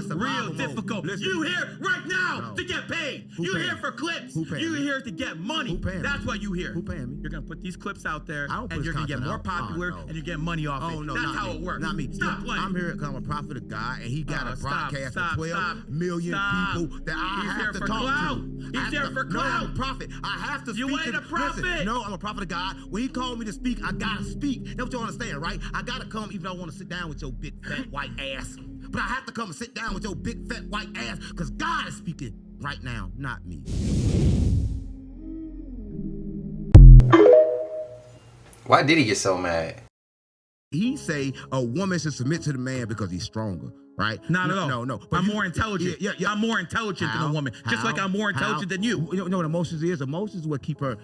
difficult. Listen. You here right now to get paid. You here for clips. You here to get money. That's what you here. Who paying me? You're gonna put these clips out there, don't and put you're gonna get content more out. popular, Oh, no. and you get money off it. No, That's not how me. it works. Not me. Stop playing. I'm here because I'm a prophet of God, and he got a broadcast stop, for 12 million people that I He's have there to for talk clout. to. He's there for No, I'm a clout. prophet. I have to You speak. ain't a prophet. Listen, no, I'm a prophet of God. When he called me to speak, I gotta speak. That's what you understand, right? I gotta come even though I want to sit down with your big fat white ass. But I have to come and sit down with your big fat white ass because God is speaking right now, not me. Why did he get so mad? He say a woman should submit to the man because he's stronger, right? Not at all. No. But I'm more intelligent. Yeah. I'm more intelligent than a woman. Just like I'm more intelligent than you. You know what emotions is? Emotions is what keep her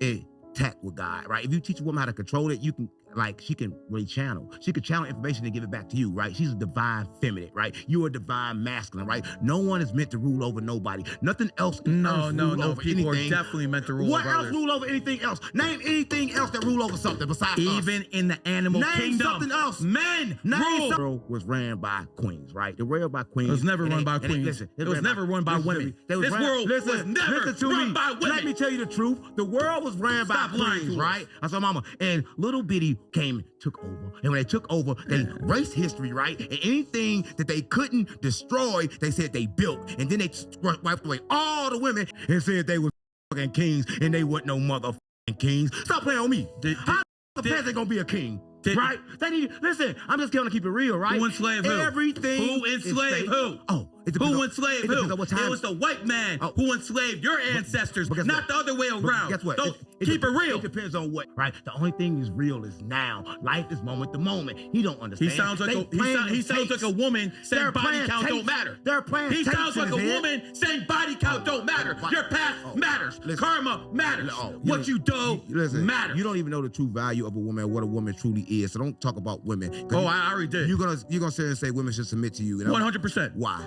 intact with God, right? If you teach a woman how to control it, you can, like, she can really channel. She can channel information and give it back to you, right? She's a divine feminine, right? You're a divine masculine, right? No one is meant to rule over nobody. Nothing else can rule over People anything. are definitely meant to rule What over else others. rule over anything else? Name anything else that rule over something besides Even us. in the animal Name kingdom. something else. Men The rule. world was ran by queens, right? The world by queens. It was never run by And queens. listen, It was never run by women. This world was never run by women. Let me tell you the truth. The world was ran by Stop lying queens, to us. right? I saw mama. And little bitty came and took over. And when they took over, they erased history, right? And anything that they couldn't destroy, they said they built. And then they wiped away all the women and said they were fucking kings and they weren't no motherfucking kings. Stop playing on me. How the peasant gonna be a king? Right? They need, listen, I'm just gonna keep it real, right? Who enslaved who? Everything. Who enslaved who? Oh, Who enslaved who? What time. It was the white man who enslaved your ancestors, not the other way around. Guess what? So keep it real. It depends on what, right? The only thing is real is now. Life is moment to moment. He don't understand. He sounds like he sounds like a woman saying body count don't matter. They're playing. He sounds like a woman saying body count don't matter. Your past matters. Karma matters. What you do matters. You don't even know the true value of a woman, what a woman truly is. So don't talk about women. Oh, I already did. You're gonna sit there and say women should submit to you. 100%. Why?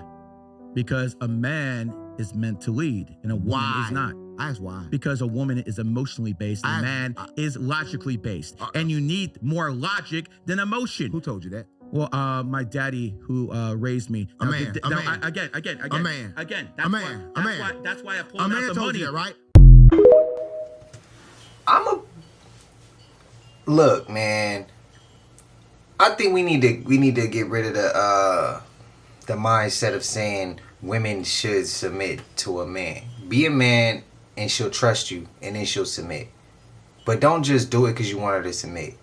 Because a man is meant to lead and a woman is not. I ask why. Because a woman is emotionally based and a man is logically based. And you need more logic than emotion. Who told you that? Well, my daddy who raised me. A man. Again. That's why I pulled out the money. You that, right? Look, man. I think we need to get rid of the mindset of saying women should submit to a man. Be a man and she'll trust you and then she'll submit. But don't just do it because you want her to submit.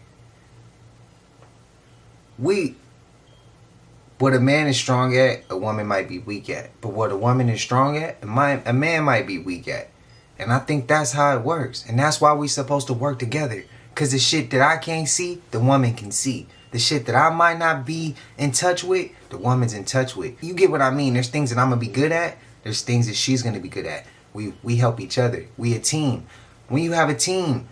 What a man is strong at, a woman might be weak at. But what a woman is strong at, a man might be weak at. And I think that's how it works. And that's why we supposed to work together. Because the shit that I can't see, the woman can see. The shit that I might not be in touch with, the woman's in touch with. You get what I mean? There's things that I'm going to be good at. There's things that she's going to be good at. We help each other. We a team. When you have a team,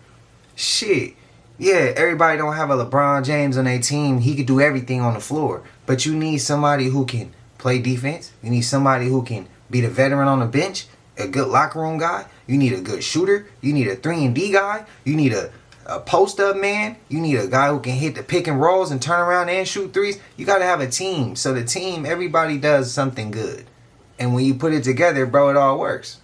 shit, Yeah, everybody don't have a LeBron James on their team. He could do everything on the floor. But you need somebody who can play defense. You need somebody who can be the veteran on the bench, a good locker room guy. You need a good shooter. You need a 3-and-D guy. You need a post-up man. You need a guy who can hit the pick and rolls and turn around and shoot threes. You got to have a team. So the team, everybody does something good. And when you put it together, bro, it all works.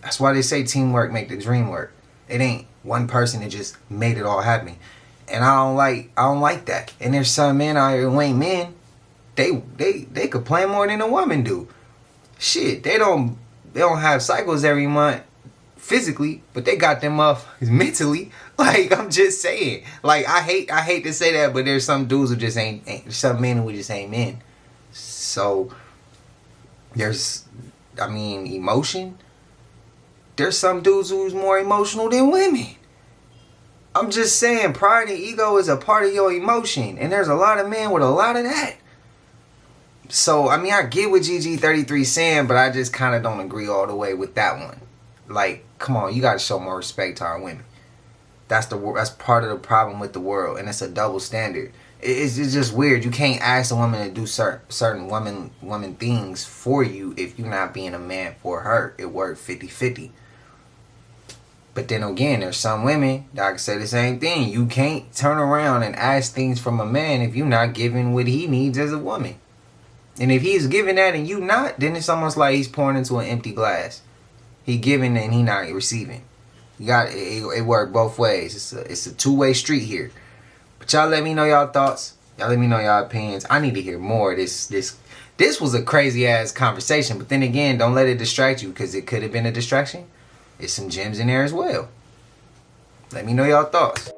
That's why they say teamwork make the dream work. It ain't one person that just made it all happen. And I don't like that. And there's some men out here who ain't men. They could play more than a woman do. Shit, they don't have cycles every month physically, but they got them up mentally. Like, I'm just saying. Like, I hate to say that, but there's some dudes who just ain't some men who just ain't men. So there's, I mean, emotion. There's some dudes who's more emotional than women. I'm just saying, pride and ego is a part of your emotion. And there's a lot of men with a lot of that. So, I mean, I get what GG33 saying, but I just kind of don't agree all the way with that one. Like, come on, you got to show more respect to our women. That's part of the problem with the world, and it's a double standard. It's just weird. You can't ask a woman to do certain woman things for you if you're not being a man for her. It worked 50-50. But then again, there's some women that can say the same thing. You can't turn around and ask things from a man if you're not giving what he needs as a woman. And if he's giving that and you not, then it's almost like he's pouring into an empty glass. He giving and he not receiving. You got it work both ways. It's a two-way street here. But y'all let me know y'all thoughts. Y'all let me know y'all opinions. I need to hear more of this. This was a crazy ass conversation. But then again, don't let it distract you, because it could have been a distraction. There's some gems in there as well. Let me know y'all thoughts.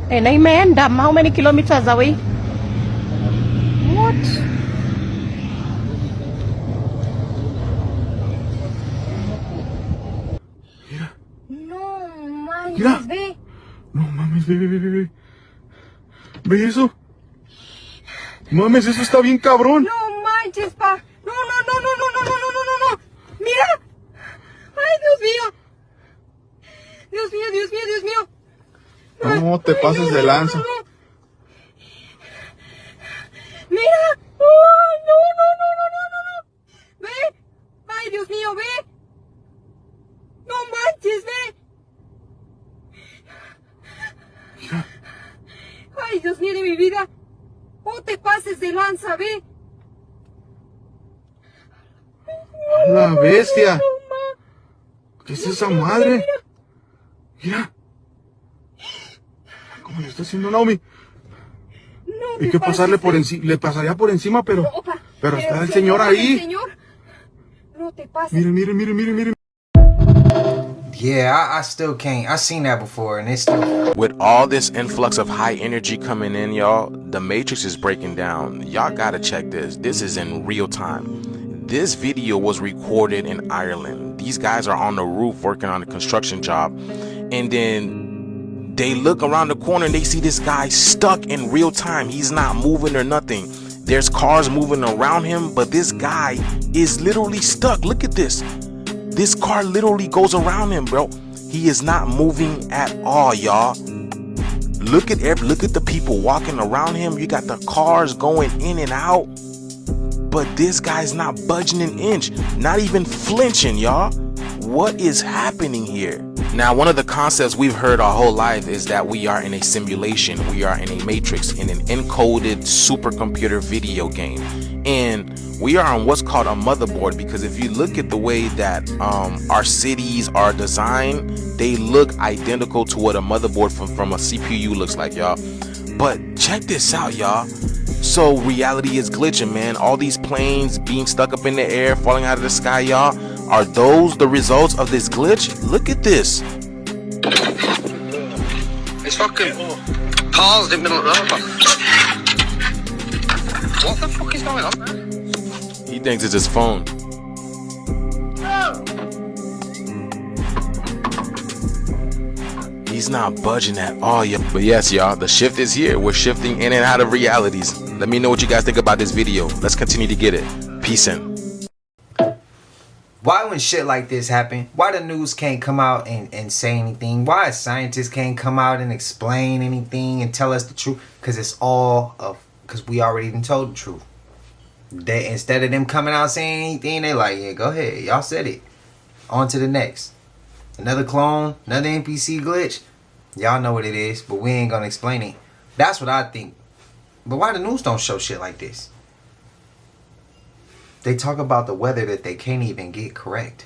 And a man, damn, how many kilometers away? What? No manches, ve. No mames, ve. ¿Ve eso? Mames, eso está bien cabrón. No manches, pa. No. Mira. Ay, Dios mío. Dios mío. No te pases de lanza. Mira. Oh, no. Ve. Ay, Dios mío, ve. No manches, ve. Mira. Ay, Dios mío de mi vida. No te pases de lanza, ve. La bestia. ¿Qué es esa madre? Mira. ¿Cómo le está haciendo Naomi? Hay que pasarle por encima. Le pasaría por encima, pero está el señor ahí. No te pases. Mire. Yeah, I still can't. I've seen that before, and it's still... With all this influx of high energy coming in, y'all, the Matrix is breaking down. Y'all gotta check this. This is in real time. This video was recorded in Ireland. These guys are on the roof working on a construction job, and then they look around the corner and they see this guy stuck in real time. He's not moving or nothing. There's cars moving around him, but this guy is literally stuck. Look at this. This car literally goes around him, bro. He is not moving at all, y'all. Look at the people walking around him. You got the cars going in and out. But this guy's not budging an inch, not even flinching, y'all. What is happening here? Now, one of the concepts we've heard our whole life is that we are in a simulation. We are in a matrix, in an encoded supercomputer video game. And we are on what's called a motherboard, because if you look at the way that our cities are designed, they look identical to what a motherboard from a CPU looks like, y'all. But check this out, y'all. So reality is glitching, man. All these planes being stuck up in the air, falling out of the sky, y'all. Are those the results of this glitch? Look at this. It's fucking paused in the middle of the road. What the fuck is going on, man? He thinks it's his phone. He's not budging at all, yeah. But yes, y'all, the shift is here. We're shifting in and out of realities. Let me know what you guys think about this video. Let's continue to get it. Peace in. Why when shit like this happen, why the news can't come out and say anything? Why scientists can't come out and explain anything and tell us the truth? Because it's all of, because we already been told the truth. They, instead of them coming out saying anything, they like, yeah, go ahead. Y'all said it. On to the next. Another clone, another NPC glitch. Y'all know what it is, but we ain't gonna explain it. That's what I think. But why the news don't show shit like this? They talk about the weather that they can't even get correct.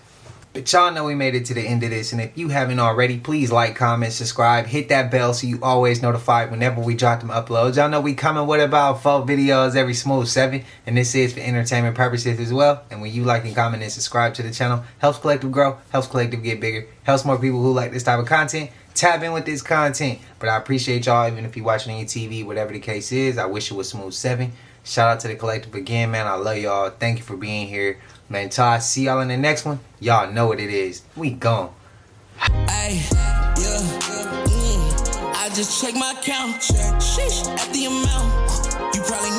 But y'all know we made it to the end of this, and if you haven't already, please like, comment, subscribe, hit that bell so you always notified whenever we drop them uploads. Y'all know we coming with about 4 videos every smooth 7, and this is for entertainment purposes as well. And when you like and comment and subscribe to the channel, helps Collective grow, helps Collective get bigger, helps more people who like this type of content tap in with this content. But I appreciate y'all, even if you're watching on your TV, whatever the case is. I wish it was smooth 7. Shout out to the Collective again, man. I love y'all. Thank you for being here. Man, till I see y'all in the next one, y'all know what it is. We gone. Ay, yeah, I just check my account. Sheesh, at the amount. You probably